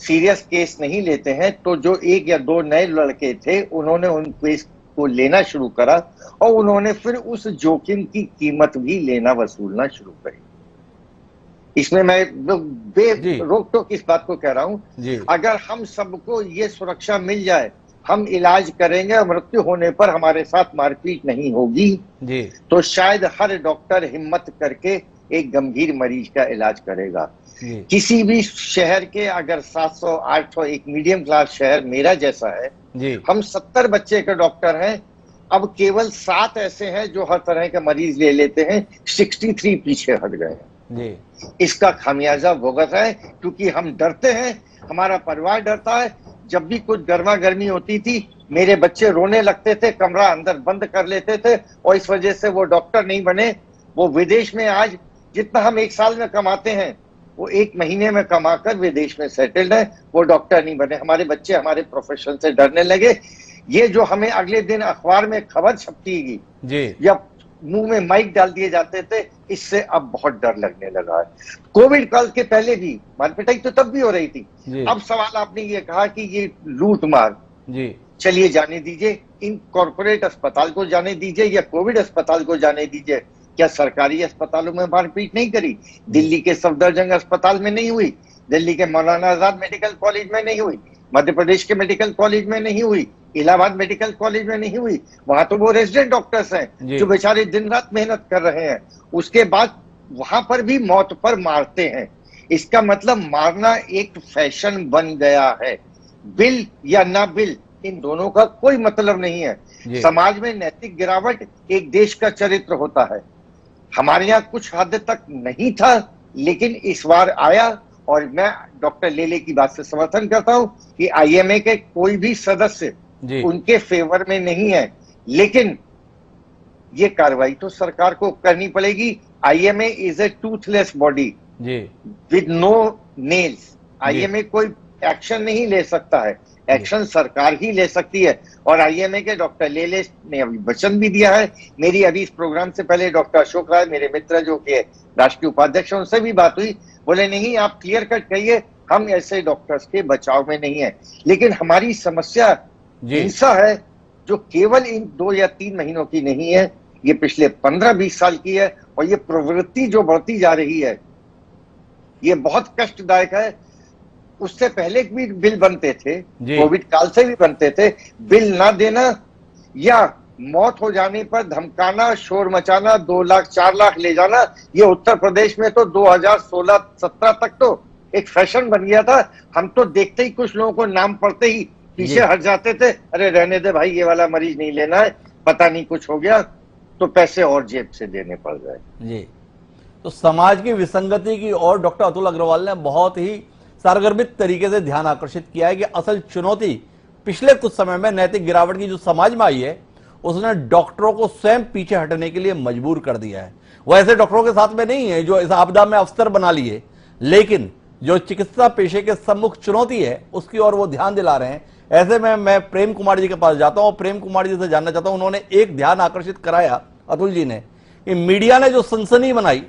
सीरियस केस नहीं लेते हैं, तो जो 1 या 2 नए लड़के थे उन्होंने उन केस को लेना शुरू करा और उन्होंने फिर उस जोखिम की कीमत भी लेना वसूलना शुरू करी। इसमें मैं रोक टोक इस बात को कह रहा हूं, अगर हम सबको ये सुरक्षा मिल जाए, हम इलाज करेंगे और मृत्यु होने पर हमारे साथ मारपीट नहीं होगी जी। तो शायद हर डॉक्टर हिम्मत करके एक गंभीर मरीज का इलाज करेगा। किसी भी शहर के अगर 700 800, एक मीडियम क्लास शहर मेरा जैसा है जी। हम 70 बच्चे के डॉक्टर हैं, अब केवल 7 ऐसे हैं जो हर तरह के मरीज ले लेते हैं, 63 पीछे हट गए जी। इसका खामियाजा भुगत है क्योंकि हम डरते हैं, हमारा परिवार डरता है। जब भी कुछ गर्मा गर्मी होती थी मेरे बच्चे रोने लगते थे, कमरा अंदर बंद कर लेते थे और इस वजह से वो डॉक्टर नहीं बने। वो विदेश में आज जितना हम एक साल में कमाते हैं वो एक महीने में कमाकर विदेश में सेटल्ड है, वो डॉक्टर नहीं बने। हमारे बच्चे हमारे प्रोफेशन से डरने लगे। ये जो हमें अगले दिन अखबार में खबर छपती जी या मुंह में माइक डाल दिए जाते थे, इससे अब बहुत डर लगने लगा है। कोविड काल के पहले भी मारपिटाई तो तब भी हो रही थी। अब सवाल आपने ये कहा कि ये लूट मार जी, चलिए जाने दीजिए, इन कॉर्पोरेट अस्पताल को जाने दीजिए या कोविड अस्पताल को जाने दीजिए। क्या सरकारी अस्पतालों में मारपीट नहीं करी? दिल्ली के सफदरजंग अस्पताल में नहीं हुई, दिल्ली के मौलाना आजाद मेडिकल कॉलेज में नहीं हुई, मध्य प्रदेश के मेडिकल कॉलेज में नहीं हुई, इलाहाबाद मेडिकल कॉलेज में नहीं हुई। वहां तो वो रेजिडेंट डॉक्टर्स हैं जो बेचारे दिन रात मेहनत कर रहे हैं, उसके बाद वहां पर भी मौत पर मारते हैं। इसका मतलब मारना एक फैशन बन गया है। बिल या ना बिल इन दोनों का कोई मतलब नहीं है। समाज में नैतिक गिरावट एक देश का चरित्र होता है। हमारे यहाँ कुछ हद तक नहीं था लेकिन इस बार आया और मैं डॉक्टर लेले की बात से समर्थन करता हूं कि आईएमए के कोई भी सदस्य उनके फेवर में नहीं है, लेकिन ये कार्रवाई तो सरकार को करनी पड़ेगी। IMA is a toothless body with no nails. IMA कोई एक्शन नहीं ले सकता है, एक्शन सरकार ही ले सकती है। और आईएमए के डॉक्टर लेले ने अभी वचन भी दिया है। मेरी अभी इस प्रोग्राम से पहले डॉक्टर अशोक राय मेरे मित्र जो कि राष्ट्रीय उपाध्यक्ष हैं उनसे भी बात हुई, बोले नहीं आप क्लियर कट कहिए हम ऐसे डॉक्टर्स के बचाव में नहीं है। लेकिन हमारी समस्या हिंसा है जो केवल इन 2 या 3 महीनों की नहीं है, ये पिछले 15-20 साल की है और ये प्रवृत्ति जो बढ़ती जा रही है ये बहुत कष्टदायक है। उससे पहले भी बिल बनते थे, कोविड काल से भी बनते थे। बिल ना देना या मौत हो जाने पर धमकाना, शोर मचाना, 2 लाख 4 लाख ले जाना, ये उत्तर प्रदेश में तो 2016-17 तक तो एक फैशन बन गया था। हम तो देखते ही कुछ लोगों को नाम पढ़ते ही पीछे हट जाते थे, अरे रहने दे भाई ये वाला मरीज नहीं लेना है, पता नहीं कुछ हो गया तो पैसे और जेब से देने पड़ गए। जी, तो समाज की विसंगति की और डॉक्टर अतुल अग्रवाल ने बहुत ही सारगर्भित तरीके से ध्यान आकर्षित किया है कि असल चुनौती पिछले कुछ समय में नैतिक गिरावट की जो समाज में आई है उसने डॉक्टरों को स्वयं पीछे हटने के लिए मजबूर कर दिया है। वो ऐसे डॉक्टरों के साथ में नहीं है जो इस आपदा में अफसर बना लिए, लेकिन जो चिकित्सा पेशे के सम्मुख चुनौती है उसकी ओर वो ध्यान दिला रहे हैं। ऐसे में मैं प्रेम कुमार जी के पास जाता हूं और प्रेम कुमार जी से जानना चाहता हूं, उन्होंने एक ध्यान आकर्षित कराया अतुल जी ने कि मीडिया ने जो सनसनी बनाई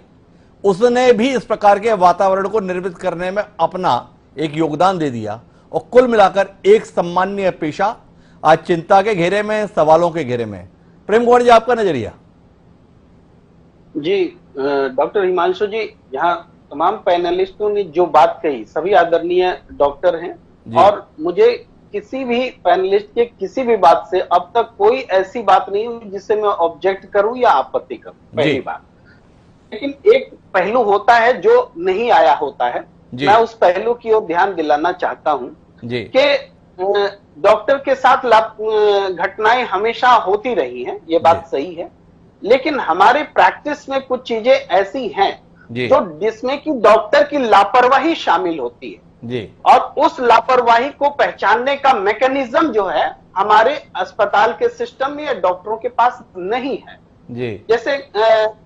उसने भी इस प्रकार के वातावरण को निर्मित करने में अपना एक योगदान दे दिया और कुल मिलाकर एक सम्माननीय पेशा आज चिंता के घेरे में, सवालों के घेरे में। प्रेम कुमार जी आपका नजरिया। जी डॉक्टर हिमांशु जी, यहाँ तमाम पैनलिस्टों ने जो बात कही सभी आदरणीय डॉक्टर हैं और मुझे किसी भी पैनलिस्ट के किसी भी बात से अब तक कोई ऐसी बात नहीं हुई जिससे मैं ऑब्जेक्ट करूं या आपत्ति करूं, पहली बात। लेकिन एक पहलू होता है जो नहीं आया होता है, मैं उस पहलू की ओर ध्यान दिलाना चाहता हूं कि डॉक्टर के साथ घटनाएं हमेशा होती रही हैं, ये बात सही है, लेकिन हमारे प्रैक्टिस में कुछ चीजें ऐसी हैं जो जिसमें कि डॉक्टर की लापरवाही शामिल होती है और उस लापरवाही को पहचानने का मैकेनिज्म जो है हमारे अस्पताल के सिस्टम में या डॉक्टरों के पास नहीं है। जैसे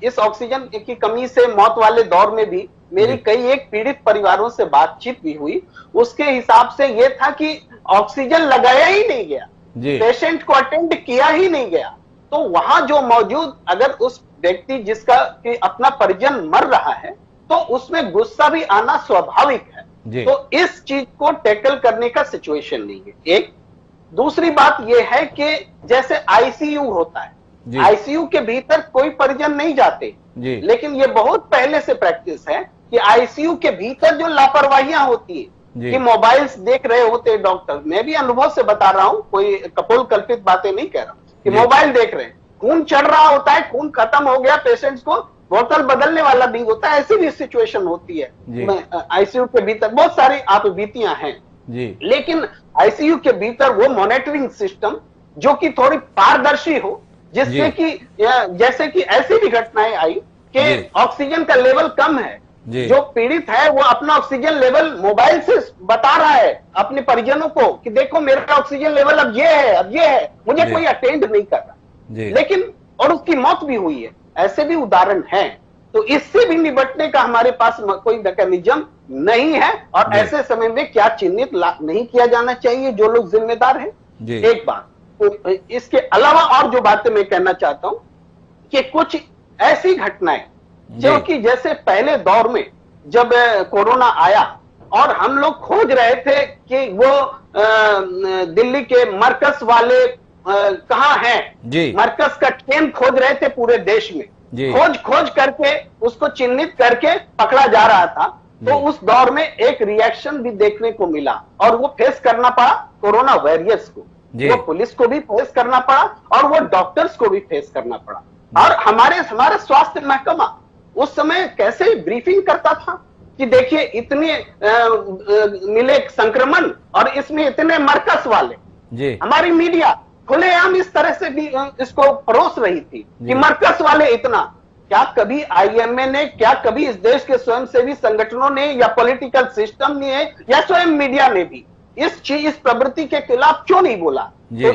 इस ऑक्सीजन की कमी से मौत वाले दौर में भी मेरी कई एक पीड़ित परिवारों से बातचीत भी हुई, उसके हिसाब से यह था कि ऑक्सीजन लगाया ही नहीं गया, पेशेंट को अटेंड किया ही नहीं गया। तो वहां जो मौजूद अगर उस व्यक्ति जिसका कि अपना परिजन मर रहा है तो उसमें गुस्सा भी आना स्वाभाविक है। तो इस चीज को टैकल करने का सिचुएशन नहीं है। एक दूसरी बात यह है कि जैसे आईसीयू होता है, आईसीयू के भीतर कोई परिजन नहीं जाते, लेकिन ये बहुत पहले से प्रैक्टिस है कि आईसीयू के भीतर जो लापरवाहियां होती है कि मोबाइल्स देख रहे होते डॉक्टर। मैं भी अनुभव से बता रहा हूं, कोई कपोल कल्पित बातें नहीं कह रहा हूं, कि मोबाइल देख रहे हैं, खून चढ़ रहा होता है, खून खत्म हो गया, पेशेंट्स को बोतल बदलने वाला भी होता है, ऐसी भी सिचुएशन होती है आईसीयू के भीतर। बहुत सारी आप बीतियां हैं जी। लेकिन आईसीयू के भीतर वो मॉनिटरिंग सिस्टम जो कि थोड़ी पारदर्शी हो, जिससे कि जैसे कि ऐसी भी घटनाएं आई कि ऑक्सीजन का लेवल कम है, जो पीड़ित है वो अपना ऑक्सीजन लेवल मोबाइल से बता रहा है अपने परिजनों को कि देखो मेरा ऑक्सीजन लेवल अब ये है, अब ये है, मुझे कोई अटेंड नहीं कर रहा, लेकिन और उसकी मौत भी हुई है। ऐसे भी उदाहरण हैं। तो इससे भी निपटने का हमारे पास कोई मैकेनिज्म नहीं है, और ऐसे समय में क्या चिन्हित नहीं किया जाना चाहिए जो लोग जिम्मेदार हैं, एक बात। तो इसके अलावा और जो बातें मैं कहना चाहता हूं कि कुछ ऐसी घटनाएं जो कि जैसे पहले दौर में जब कोरोना आया और हम लोग खोज रहे थे कि वो दिल्ली के मरकज वाले कहाँ हैं, मरकज का टीम खोज रहे थे पूरे देश में, खोज करके उसको चिन्हित करके पकड़ा जा रहा था। तो उस दौर में एक रिएक्शन भी देखने को मिला और वो फेस करना पड़ा कोरोना वॉरियर्स को, वो पुलिस को भी फेस करना पड़ा और वो डॉक्टर्स को भी फेस करना पड़ा। और हमारा स्वास्थ्य महकमा उस समय कैसे ब्रीफिंग करता था कि देखिए इतने मिले संक्रमण और इसमें इतने मरकज वाले। हमारी मीडिया खुलेआम इस तरह से भी इसको परोस रही थी कि मरकज वाले इतना। क्या कभी आईएमए ने, क्या कभी इस देश के स्वयंसेवी संगठनों ने या पॉलिटिकल सिस्टम ने या स्वयं मीडिया ने भी इस प्रवृत्ति के खिलाफ क्यों नहीं बोला? तो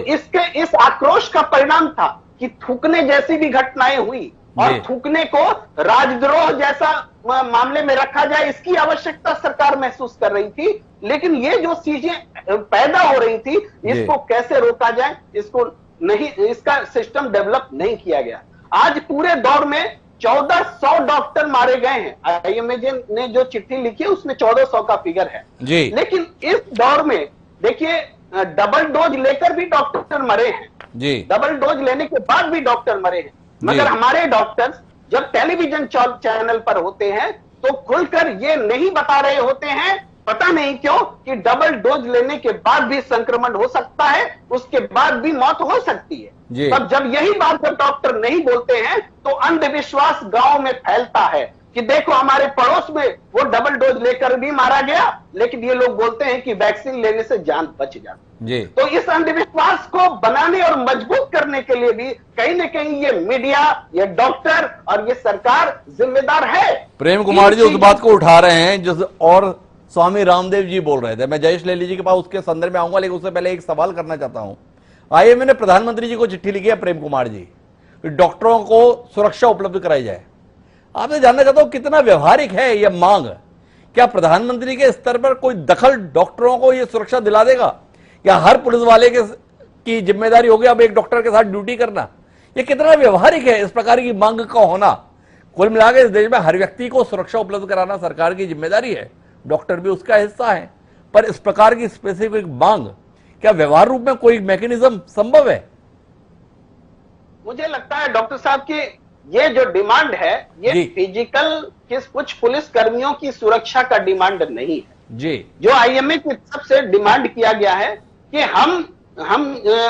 इस आक्रोश का परिणाम था कि थूकने जैसी भी घटनाएं हुई और थूकने को राजद्रोह जैसा मामले में रखा जाए, इसकी आवश्यकता सरकार महसूस कर रही थी। लेकिन ये जो चीजें पैदा हो रही थी, इसको कैसे रोका जाए, इसको नहीं, इसका सिस्टम डेवलप नहीं किया गया। आज पूरे दौर में 1400 डॉक्टर मारे गए हैं। आईएमए ने जो चिट्ठी लिखी है उसमें 1400 का फिगर है लेकिन इस दौर में देखिए डबल डोज लेकर भी डॉक्टर मरे हैं, डबल डोज लेने के बाद भी डॉक्टर मरे हैं। मगर हमारे डॉक्टर्स जब टेलीविजन चैनल पर होते हैं तो खुलकर ये नहीं बता रहे होते हैं, पता नहीं क्यों, कि डबल डोज लेने के बाद भी संक्रमण हो सकता है, उसके बाद भी मौत हो सकती है। तब जब यही बात जब डॉक्टर नहीं बोलते हैं तो अंधविश्वास गांव में फैलता है कि देखो हमारे पड़ोस में वो डबल डोज लेकर भी मारा गया, लेकिन ये लोग बोलते हैं कि वैक्सीन लेने से जान बच जाती। तो इस अंधविश्वास को बनाने और मजबूत करने के लिए भी कहीं न कहीं ये मीडिया, ये डॉक्टर और ये सरकार जिम्मेदार है। प्रेम कुमार जी उस बात को उठा रहे हैं जो और स्वामी रामदेव जी बोल रहे थे। मैं जयेश लेली जी के पास उसके संदर्भ में आऊंगा, लेकिन उससे पहले एक सवाल करना चाहता हूं। आईएमए ने प्रधानमंत्री जी को चिट्ठी लिखी है, प्रेम कुमार जी, डॉक्टरों को सुरक्षा उपलब्ध कराई जाए। आपसे जानना चाहता हूं कितना व्यवहारिक है यह मांग? क्या प्रधानमंत्री के स्तर पर कोई दखल डॉक्टरों को यह सुरक्षा दिला देगा? क्या हर पुलिस वाले की जिम्मेदारी होगी अब एक डॉक्टर के साथ ड्यूटी करना? यह कितना व्यवहारिक है इस प्रकार की मांग का होना? कुल मिलाकर इस देश में हर व्यक्ति को सुरक्षा उपलब्ध कराना सरकार की जिम्मेदारी है, डॉक्टर भी उसका हिस्सा है, पर इस प्रकार की स्पेसिफिक मांग क्या व्यवहार रूप में कोई मैकेनिज्म संभव है? मुझे लगता है डॉक्टर साहब की ये जो डिमांड है ये फिजिकल कुछ पुलिस कर्मियों की सुरक्षा का डिमांड नहीं है जो आईएमए की तरफ से डिमांड किया गया है कि हम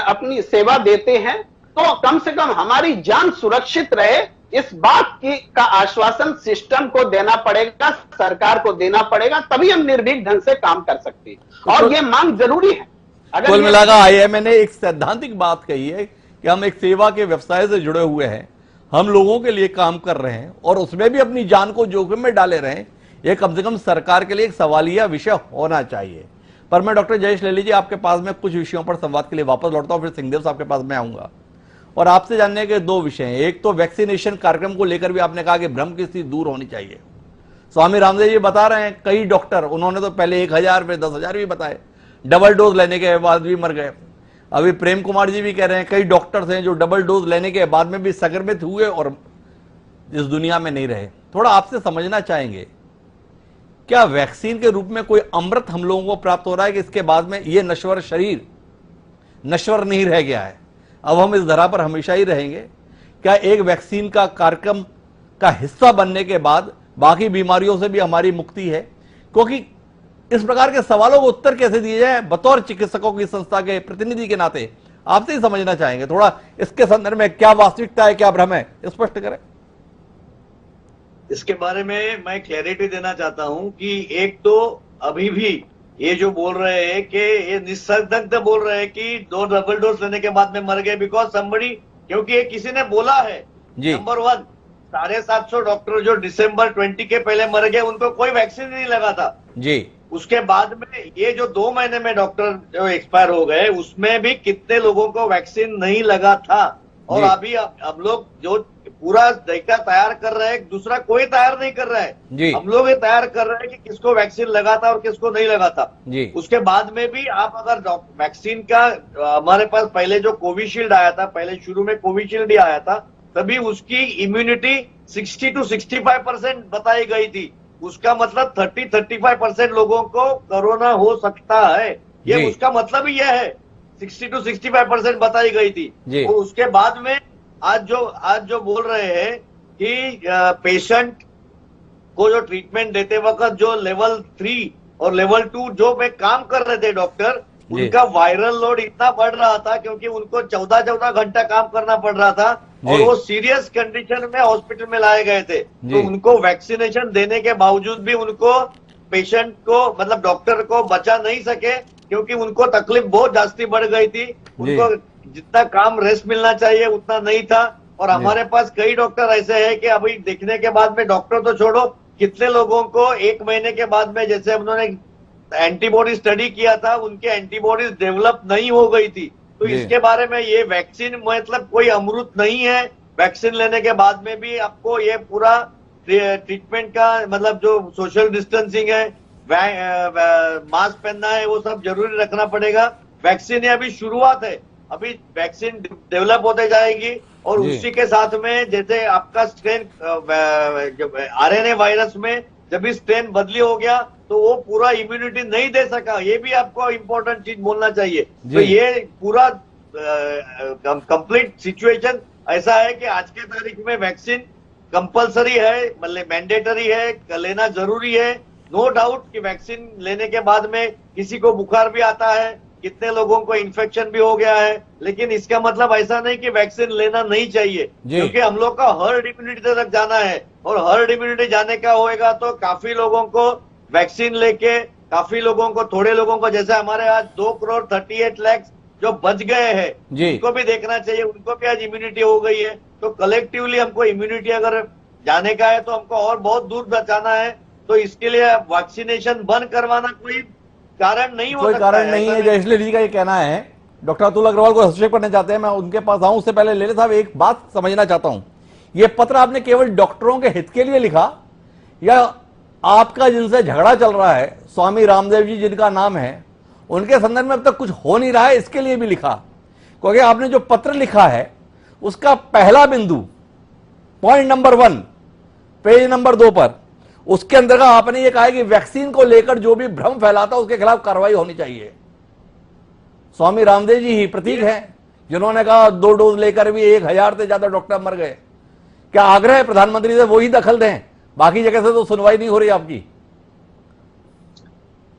अपनी सेवा देते हैं तो कम से कम हमारी जान सुरक्षित रहे, इस बात की का आश्वासन सिस्टम को देना पड़ेगा, सरकार को देना पड़ेगा, तभी हम निर्भीक ढंग से काम कर सकते हैं और ये मांग जरूरी है। कुल मिलाकर आईएमए ने एक सैद्धांतिक बात कही है कि हम एक सेवा के व्यवसाय से जुड़े हुए हैं, हम लोगों के लिए काम कर रहे हैं और उसमें भी अपनी जान को जोखिम में डाले रहे हैं। यह कम से कम सरकार के लिए एक सवालिया विषय होना चाहिए। पर मैं डॉक्टर जयेश लेली जी आपके पास में कुछ विषयों पर संवाद के लिए वापस लौटता हूं, फिर सिंहदेव साहब के पास में आऊंगा और आपसे जानने के दो विषय हैं। एक तो वैक्सीनेशन कार्यक्रम को लेकर भी आपने कहा कि भ्रम की स्थिति दूर होनी चाहिए। स्वामी रामदेव जी बता रहे हैं कई डॉक्टर, उन्होंने तो पहले 1000 फिर 10,000 भी बताए, डबल डोज लेने के बाद भी मर गए। अभी प्रेम कुमार जी भी कह रहे हैं कई डॉक्टर्स हैं जो डबल डोज लेने के बाद में भी संक्रमित हुए और इस दुनिया में नहीं रहे। थोड़ा आपसे समझना चाहेंगे, क्या वैक्सीन के रूप में कोई अमृत हम लोगों को प्राप्त हो रहा है कि इसके बाद में ये नश्वर शरीर नश्वर नहीं रह गया है, अब हम इस धरा पर हमेशा ही रहेंगे? क्या एक वैक्सीन का कार्यक्रम का हिस्सा बनने के बाद बाकी बीमारियों से भी हमारी मुक्ति है? क्योंकि इस प्रकार के सवालों को उत्तर कैसे दिए जाए बतौर चिकित्सकों की संस्था के प्रतिनिधि के नाते आपसे ही समझना चाहेंगे। थोड़ा इसके संदर्भ में क्या वास्तविकता है, क्या भ्रम है, स्पष्ट करें। इसके बारे में मैं क्लैरिटी देना चाहता हूं कि एक तो अभी भी ये जो बोल रहे हैं कि ये निस्संदिग्ध बोल रहे हैं कि 2 डबल डोज लेने के बाद में मर गए बिकॉज समबडी, क्योंकि ये किसी ने बोला है। नंबर 1, 750 डॉक्टर जो दिसंबर 20 के पहले मर गए उनको कोई वैक्सीन नहीं लगा था जी। उसके बाद में ये जो 2 महीने में डॉक्टर जो एक्सपायर हो गए उसमें भी कितने लोगों को वैक्सीन नहीं लगा था। और अभी हम लोग जो पूरा डेटा तैयार कर रहे हैं, दूसरा कोई तैयार नहीं कर रहा है। हम लोग ये तैयार कर रहे हैं कि किसको वैक्सीन लगा था और किसको नहीं लगा था। उसके बाद में भी आप अगर वैक्सीन का, हमारे पास पहले जो कोविशील्ड आया था, पहले शुरू में कोविशील्ड ही आया था, तभी उसकी इम्यूनिटी 60 to 65% बताई गई थी। उसका मतलब 30-35% लोगों को कोरोना हो सकता है, ये उसका मतलब ही यह है। 60 to 65% बताई गई थी। और उसके बाद में आज जो बोल रहे हैं कि पेशेंट को जो ट्रीटमेंट देते वक्त जो लेवल 3 और लेवल 2 जो में काम कर रहे थे डॉक्टर, उनका वायरल लोड इतना बढ़ रहा था क्योंकि उनको 14 घंटा काम करना पड़ रहा था और वो सीरियस कंडीशन में हॉस्पिटल में लाए गए थे। तो उनको वैक्सीनेशन देने के बावजूद भी उनको, पेशेंट को, मतलब डॉक्टर को बचा नहीं सके क्योंकि उनको तकलीफ बहुत जास्ती बढ़ गई थी। उनको जितना काम रेस्ट मिलना चाहिए उतना नहीं था। और हमारे पास कई डॉक्टर ऐसे हैं कि अभी देखने के बाद में, डॉक्टर तो छोड़ो, कितने लोगों को 1 महीने के बाद में, जैसे उन्होंने एंटीबॉडी स्टडी किया था, उनके एंटीबॉडीज डेवलप नहीं हो गई थी। तो इसके बारे में ये वैक्सीन मतलब कोई अमृत नहीं है। वैक्सीन लेने के बाद में भी आपको ये पूरा ट्रीटमेंट का, मतलब जो सोशल डिस्टेंसिंग है, मास्क पहनना है, वो सब जरूरी रखना पड़ेगा। वैक्सीन ये अभी शुरुआत है, अभी वैक्सीन डेवलप होते जाएगी। और उसी के साथ में जैसे आपका स्ट्रेन आरएनए वायरस में जब भी स्ट्रेन बदली हो गया तो वो पूरा इम्यूनिटी नहीं दे सका, ये भी आपको इम्पोर्टेंट चीज बोलना चाहिए। तो ये पूरा कंप्लीट सिचुएशन ऐसा है कि आज के तारीख में वैक्सीन कंपलसरी है, मतलब मैंडेटरी है, लेना जरूरी है। नो डाउट कि वैक्सीन लेने के बाद में किसी को बुखार भी आता है, कितने लोगों को इन्फेक्शन भी हो गया है, लेकिन इसका मतलब ऐसा नहीं कि वैक्सीन लेना नहीं चाहिए, क्योंकि हम लोग का हर्ड इम्यूनिटी तक जाना है। और हर्ड इम्यूनिटी जाने का होएगा तो काफी लोगों को वैक्सीन लेके, काफी लोगों को, थोड़े लोगों को, जैसे हमारे आज 2,38,00,000 जो बच गए हैं, उनको भी देखना चाहिए, उनको भी आज इम्यूनिटी हो गई है। तो कलेक्टिवली हमको इम्यूनिटी अगर जाने का है तो हमको और बहुत दूर जाना है। तो इसके लिए वैक्सीनेशन बंद करवाना कोई कारण नहीं हो सकता, कोई कारण नहीं है। जयश्री जी का ये कहना है। डॉक्टर अतुल अग्रवाल को हस्तक्षेप करना चाहते हैं, मैं उनके पास आऊं उससे पहले लेले साहब एक बात समझना चाहता हूं। ये पत्र आपने केवल डॉक्टरों के हित के लिए लिखा या आपका जिनसे झगड़ा चल रहा है, स्वामी रामदेव जी जिनका नाम है, उनके संदर्भ में अब तक कुछ हो नहीं रहा है, इसके लिए भी लिखा? क्योंकि आपने जो पत्र लिखा है उसका पहला बिंदु, पॉइंट नंबर 1, पेज नंबर 2 पर, उसके अंदर का आपने ये कहा कि वैक्सीन को लेकर जो भी भ्रम फैलाता उसके खिलाफ कार्रवाई होनी चाहिए। स्वामी रामदेव जी ही प्रतीक हैं जिन्होंने कहा 2 डोज लेकर भी 1000 से ज्यादा डॉक्टर मर गए। क्या आग्रह है प्रधानमंत्री से वही दखल दें, बाकी जगह से तो सुनवाई नहीं हो रही आपकी?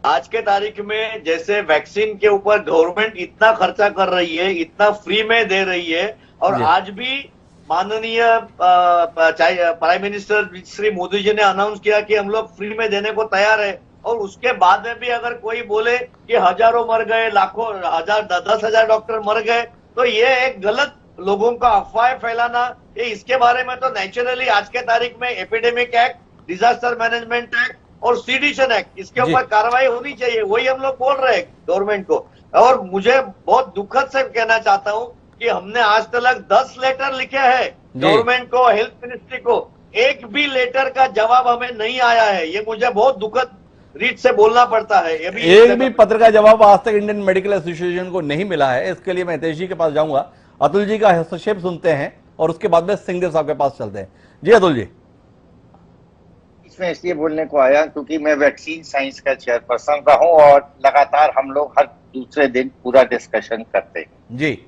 आज के तारीख में जैसे वैक्सीन के ऊपर गवर्नमेंट इतना खर्चा कर रही है, इतना फ्री में दे रही है, और आज भी माननीय प्राइम मिनिस्टर श्री मोदी जी ने अनाउंस किया कि हम लोग फ्री में देने को तैयार है। और उसके बाद में भी अगर कोई बोले कि हजारों मर गए, लाखों, 10,000 डॉक्टर मर गए, तो ये एक गलत लोगों का अफवाह फैलाना, ये इसके बारे में तो नेचुरली आज के तारीख में epidemic act, disaster management act और सीडिशन एक्ट, इसके ऊपर कार्रवाई होनी चाहिए। वही हम लोग बोल रहे हैं गवर्नमेंट को। और मुझे बहुत दुखद से कहना चाहता हूं कि हमने आज तक 10 लेटर लिखे हैं गवर्नमेंट को, हेल्थ मिनिस्ट्री को, एक भी लेटर का जवाब हमें नहीं आया है। ये मुझे बहुत दुखद रीत से बोलना पड़ता है। ये भी एक भी पत्र का जवाब आज तक इंडियन मेडिकल एसोसिएशन को नहीं मिला है। इसके लिए मैं हितेश जी के पास जाऊंगा, अतुल जी का हस्तक्षेप सुनते हैं और उसके बाद में सिंहदेव साहब के पास चलते हैं। जी अतुल जी। इसमें इसलिए बोलने को आया क्योंकि मैं वैक्सीन साइंस का चेयरपर्सन रहा हूं और लगातार हम लोग हर दूसरे दिन पूरा डिस्कशन करते हैं। जी।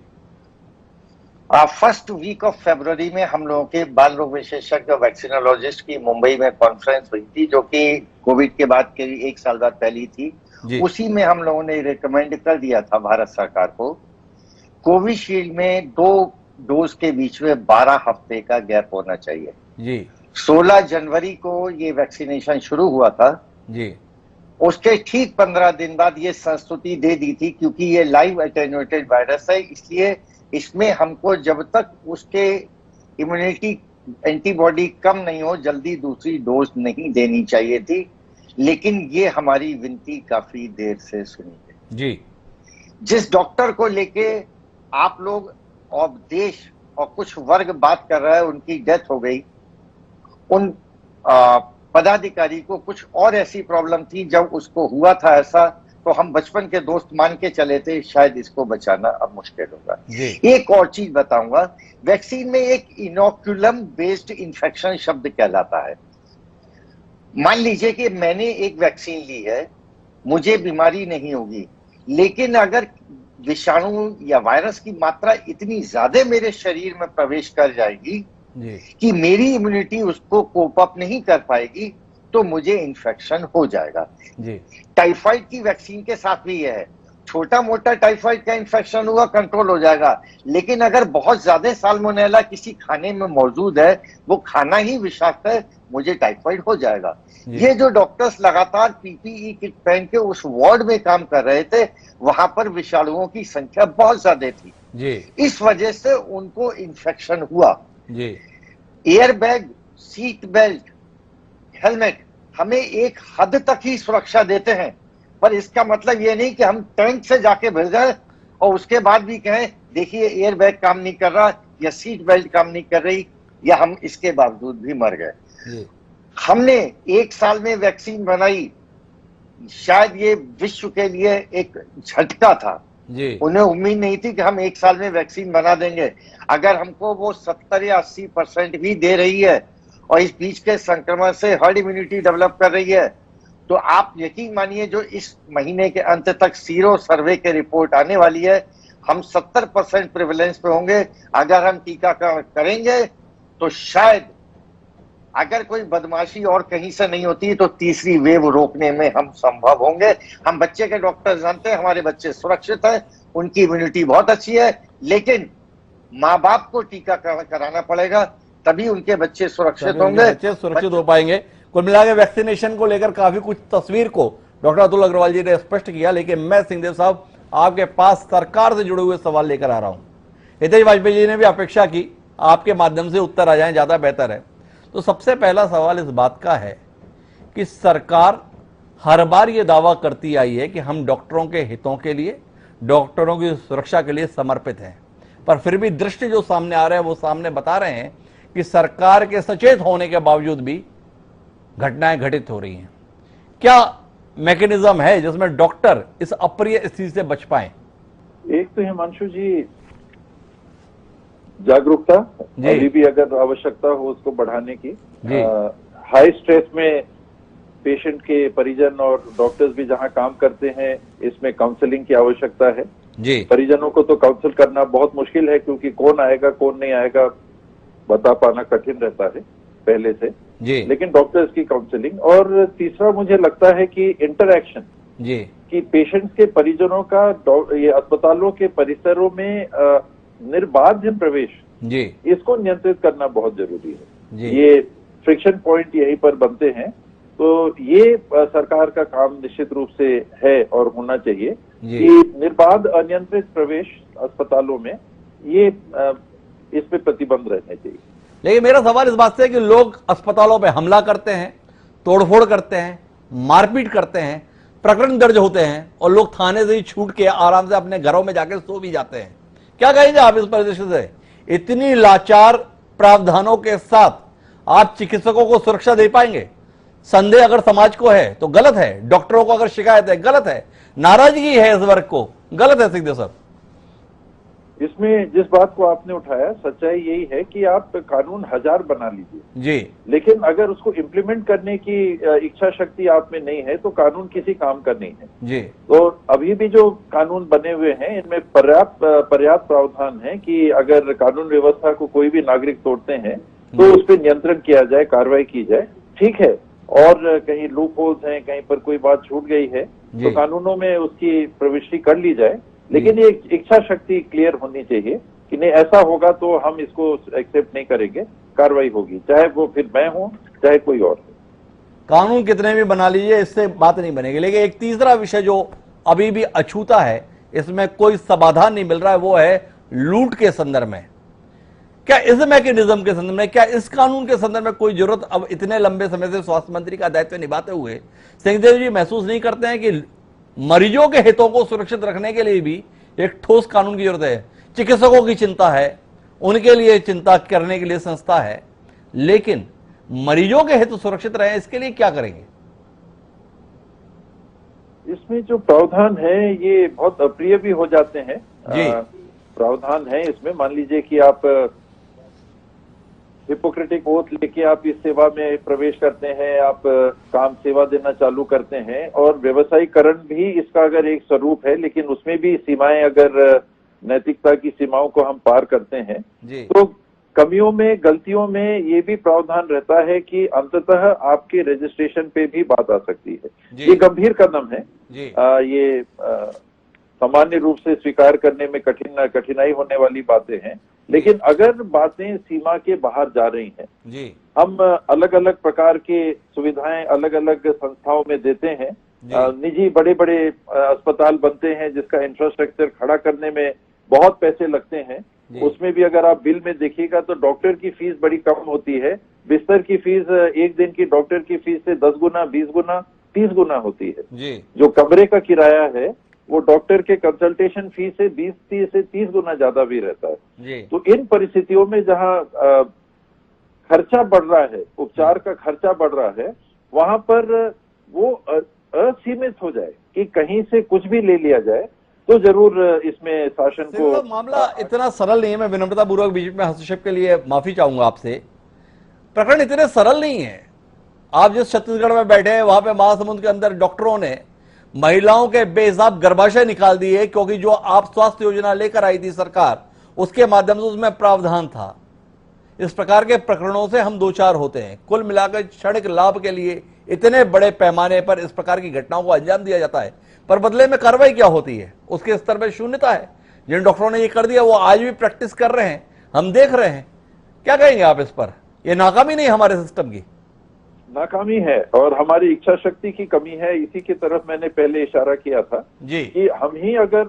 फर्स्ट वीक ऑफ फरवरी में हम लोगों के बाल रोग विशेषज्ञ वैक्सीनोलॉजिस्ट की मुंबई में कॉन्फ्रेंस हुई थी, जो कि कोविड के बाद के 1 साल बाद पहली थी। उसी में हम लोगों ने रिकमेंड कर दिया था भारत सरकार को, कोविशील्ड में 2 डोज के बीच में 12 हफ्ते का गैप होना चाहिए जी। 16 जनवरी को ये वैक्सीनेशन शुरू हुआ था जी। उसके ठीक 15 दिन बाद ये संस्तुति दे दी थी, क्योंकि ये लाइव एटेन्यूएटेड वायरस है, इसलिए इसमें हमको जब तक उसके इम्यूनिटी एंटीबॉडी कम नहीं हो जल्दी दूसरी डोज नहीं देनी चाहिए थी। लेकिन ये हमारी विनती काफी देर से सुनी गई जी। जिस डॉक्टर को लेके आप लोग और देश और कुछ वर्ग बात कर रहा है, उनकी डेथ हो गई, उन पदाधिकारी को कुछ और ऐसी प्रॉब्लम थी, जब उसको हुआ था ऐसा तो हम बचपन के दोस्त मान के चले थे शायद इसको बचाना अब मुश्किल होगा। एक और चीज बताऊंगा, वैक्सीन में एक इनोक्यूलम बेस्ड इंफेक्शन शब्द कहलाता है। मान लीजिए कि मैंने एक वैक्सीन ली है, मुझे बीमारी नहीं होगी, लेकिन अगर विषाणु या वायरस की मात्रा इतनी ज्यादा मेरे शरीर में प्रवेश कर जाएगी कि मेरी इम्यूनिटी उसको कोप अप नहीं कर पाएगी, तो मुझे इन्फेक्शन हो जाएगा जी। टाइफाइड की वैक्सीन के साथ भी यह है, छोटा मोटा टाइफाइड का इन्फेक्शन हुआ कंट्रोल हो जाएगा, लेकिन अगर बहुत ज्यादा साल्मोनेला किसी खाने में मौजूद है, वो खाना ही विषाक्त है, मुझे टाइफाइड हो जाएगा। ये जो डॉक्टर्स लगातार पीपीई किट पहन के उस वार्ड में काम कर रहे थे, वहां पर विषाणुओं की संख्या बहुत ज्यादा थी जी। इस वजह से उनको इन्फेक्शन हुआ जी। एयरबैग, सीट बेल्ट, हेलमेट हमें एक हद तक ही सुरक्षा देते हैं, पर इसका मतलब ये नहीं कि हम टैंक से जाके भिड़ जाए और उसके बाद भी कहें देखिए एयरबैग काम नहीं कर रहा या सीट बेल्ट काम नहीं कर रही, या हम इसके बावजूद भी मर गए। हमने 1 साल में वैक्सीन बनाई, शायद ये विश्व के लिए एक झटका था जी। उन्हें उम्मीद नहीं थी कि हम 1 साल में वैक्सीन बना देंगे। अगर हमको वो 70 या 80% भी दे रही है और इस बीच के संक्रमण से हर्ड इम्यूनिटी डेवलप कर रही है, तो आप यकीन मानिए जो इस महीने के अंत तक सीरो सर्वे के रिपोर्ट आने वाली है, हम 70% प्रिवेलेंस पे होंगे। अगर हम टीकाकरण करेंगे तो शायद अगर कोई बदमाशी और कहीं से नहीं होती तो तीसरी वेव रोकने में हम संभव होंगे। हम बच्चे के डॉक्टर जानते हैं, हमारे बच्चे सुरक्षित हैं, उनकी इम्यूनिटी बहुत अच्छी है, लेकिन माँ बाप को टीकाकरण कराना पड़ेगा, तभी उनके बच्चे सुरक्षित होंगे, बच्चे सुरक्षित हो पाएंगे। कुल मिला के वैक्सीनेशन को लेकर काफी कुछ तस्वीर को डॉक्टर अतुल अग्रवाल जी ने स्पष्ट किया, लेकिन मैं सिंहदेव साहब आपके पास सरकार से जुड़े हुए सवाल लेकर आ रहा हूं। हितेश वाजपेयी जी ने भी अपेक्षा की आपके माध्यम से उत्तर आ जाए ज्यादा बेहतर है। तो सबसे पहला सवाल इस बात का है कि सरकार हर बार ये दावा करती आई है कि हम डॉक्टरों के हितों के लिए, डॉक्टरों की सुरक्षा के लिए समर्पित हैं, पर फिर भी दृश्य जो सामने आ रहे हैं वो सामने बता रहे हैं कि सरकार के सचेत होने के बावजूद भी घटनाएं घटित हो रही हैं। क्या मैकेनिज्म है जिसमें डॉक्टर इस अप्रिय स्थिति से बच पाए? एक तो हिमांशु जी जागरूकता, अभी भी अगर आवश्यकता हो उसको बढ़ाने की। हाई स्ट्रेस में पेशेंट के परिजन और डॉक्टर्स भी जहां काम करते हैं, इसमें काउंसलिंग की आवश्यकता है जी। परिजनों को तो काउंसिल करना बहुत मुश्किल है, क्योंकि कौन आएगा कौन नहीं आएगा बता पाना कठिन रहता है पहले से जी। लेकिन डॉक्टर्स की काउंसलिंग, और तीसरा मुझे लगता है कि इंटरैक्शन जी, कि पेशेंट्स के परिजनों का ये अस्पतालों के परिसरों में निर्बाध प्रवेश जी, इसको नियंत्रित करना बहुत जरूरी है जी। ये फ्रिक्शन पॉइंट यहीं पर बनते हैं, तो ये सरकार का काम निश्चित रूप से है और होना चाहिए कि निर्बाध अनियंत्रित प्रवेश अस्पतालों में ये इस पे प्रतिबंध रहने चाहिए। लेकिन मेरा सवाल इस बात से है कि लोग अस्पतालों पे हमला करते हैं, तोड़फोड़ करते हैं, मारपीट करते हैं, प्रकरण दर्ज होते हैं और लोग थाने से ही छूट के आराम से अपने घरों में जाकर सो भी जाते हैं। क्या कहेंगे आप इस परिदृश्य से? इतनी लाचार प्रावधानों के साथ आप चिकित्सकों को सुरक्षा दे पाएंगे? संदेह अगर समाज को है तो गलत है, डॉक्टरों को अगर शिकायत है गलत है, नाराजगी है इस वर्ग को गलत है। सिंहदेव साहब इसमें जिस बात को आपने उठाया, सच्चाई यही है कि आप कानून 1000 बना लीजिए जी, लेकिन अगर उसको इम्प्लीमेंट करने की इच्छा शक्ति आप में नहीं है तो कानून किसी काम का नहीं है जी। तो अभी भी जो कानून बने हुए हैं इनमें पर्याप्त प्रावधान है कि अगर कानून व्यवस्था को कोई भी नागरिक तोड़ते हैं तो उस पर नियंत्रण किया जाए, कार्रवाई की जाए। ठीक है, और कहीं लूप होल्स हैं, कहीं पर कोई बात छूट गई है तो कानूनों में उसकी प्रविष्टि कर ली जाए, लेकिन ये इच्छा शक्ति क्लियर होनी चाहिए कि नहीं ऐसा होगा तो हम इसको एक्सेप्ट नहीं करेंगे, कार्रवाई होगी, चाहे वो फिर मैं हूं चाहे कोई और। कानून कितने भी बना लीजिए इससे बात नहीं बनेगी। लेकिन एक तीसरा विषय जो अभी भी अछूता है, इसमें कोई समाधान नहीं मिल रहा है, वो है लूट के संदर्भ में। क्या इस मैकेनिज्म के संदर्भ में, क्या इस कानून के संदर्भ में कोई जरूरत अब इतने लंबे समय से स्वास्थ्य मंत्री का दायित्व निभाते हुए सिंहदेव जी महसूस नहीं करते हैं कि मरीजों के हितों को सुरक्षित रखने के लिए भी एक ठोस कानून की जरूरत है? चिकित्सकों की चिंता है, उनके लिए चिंता करने के लिए संस्था है, लेकिन मरीजों के हित सुरक्षित रहे इसके लिए क्या करेंगे? इसमें जो प्रावधान है ये बहुत अप्रिय भी हो जाते हैं। प्रावधान है इसमें, मान लीजिए कि आप हिपोक्रेटिक ओथ लेके आप इस सेवा में प्रवेश करते हैं, आप काम सेवा देना चालू करते हैं और व्यवसायीकरण भी इसका अगर एक स्वरूप है, लेकिन उसमें भी सीमाएं, अगर नैतिकता की सीमाओं को हम पार करते हैं तो कमियों में, गलतियों में ये भी प्रावधान रहता है कि अंततः आपके रजिस्ट्रेशन पे भी बात आ सकती है। ये गंभीर कदम है, ये सामान्य रूप से स्वीकार करने में कठिनाई होने वाली बातें हैं, लेकिन अगर बातें सीमा के बाहर जा रही हैं, हम अलग अलग प्रकार के सुविधाएं अलग अलग संस्थाओं में देते हैं, निजी बड़े बड़े अस्पताल बनते हैं जिसका इंफ्रास्ट्रक्चर खड़ा करने में बहुत पैसे लगते हैं, उसमें भी अगर आप बिल में देखिएगा तो डॉक्टर की फीस बड़ी कम होती है, बिस्तर की फीस एक दिन की डॉक्टर की फीस से 10 गुना, 20 गुना, 30 गुना होती है। जो कमरे का किराया है वो डॉक्टर के कंसल्टेशन फीस से 20 से 30 गुना ज्यादा भी रहता है। तो इन परिस्थितियों में जहां खर्चा बढ़ रहा है, उपचार का खर्चा बढ़ रहा है, वहां पर वो असीमित हो जाए कि कहीं से कुछ भी ले लिया जाए, तो जरूर इसमें शासन को। मामला इतना सरल नहीं है, मैं विनम्रता पूर्वक बीच में हस्तक्षेप के लिए माफी चाहूंगा आपसे। प्रकरण इतने सरल नहीं है। आप जिस छत्तीसगढ़ में बैठे हैं वहां पे महासमुंद के अंदर डॉक्टरों ने महिलाओं के बेहिसाब गर्भाशय निकाल दिए, क्योंकि जो आप स्वास्थ्य योजना लेकर आई थी सरकार, उसके माध्यम से उसमें प्रावधान था। इस प्रकार के प्रकरणों से हम दो चार होते हैं। कुल मिलाकर क्षणिक लाभ के लिए इतने बड़े पैमाने पर इस प्रकार की घटनाओं को अंजाम दिया जाता है, पर बदले में कार्रवाई क्या होती है? उसके स्तर पर शून्यता है। जिन डॉक्टरों ने ये कर दिया वो आज भी प्रैक्टिस कर रहे हैं, हम देख रहे हैं। क्या कहेंगे आप इस पर? ये नाकामी नहीं हमारे सिस्टम की? नाकामी है और हमारी इच्छा शक्ति की कमी है। इसी की तरफ मैंने पहले इशारा किया था कि हम ही अगर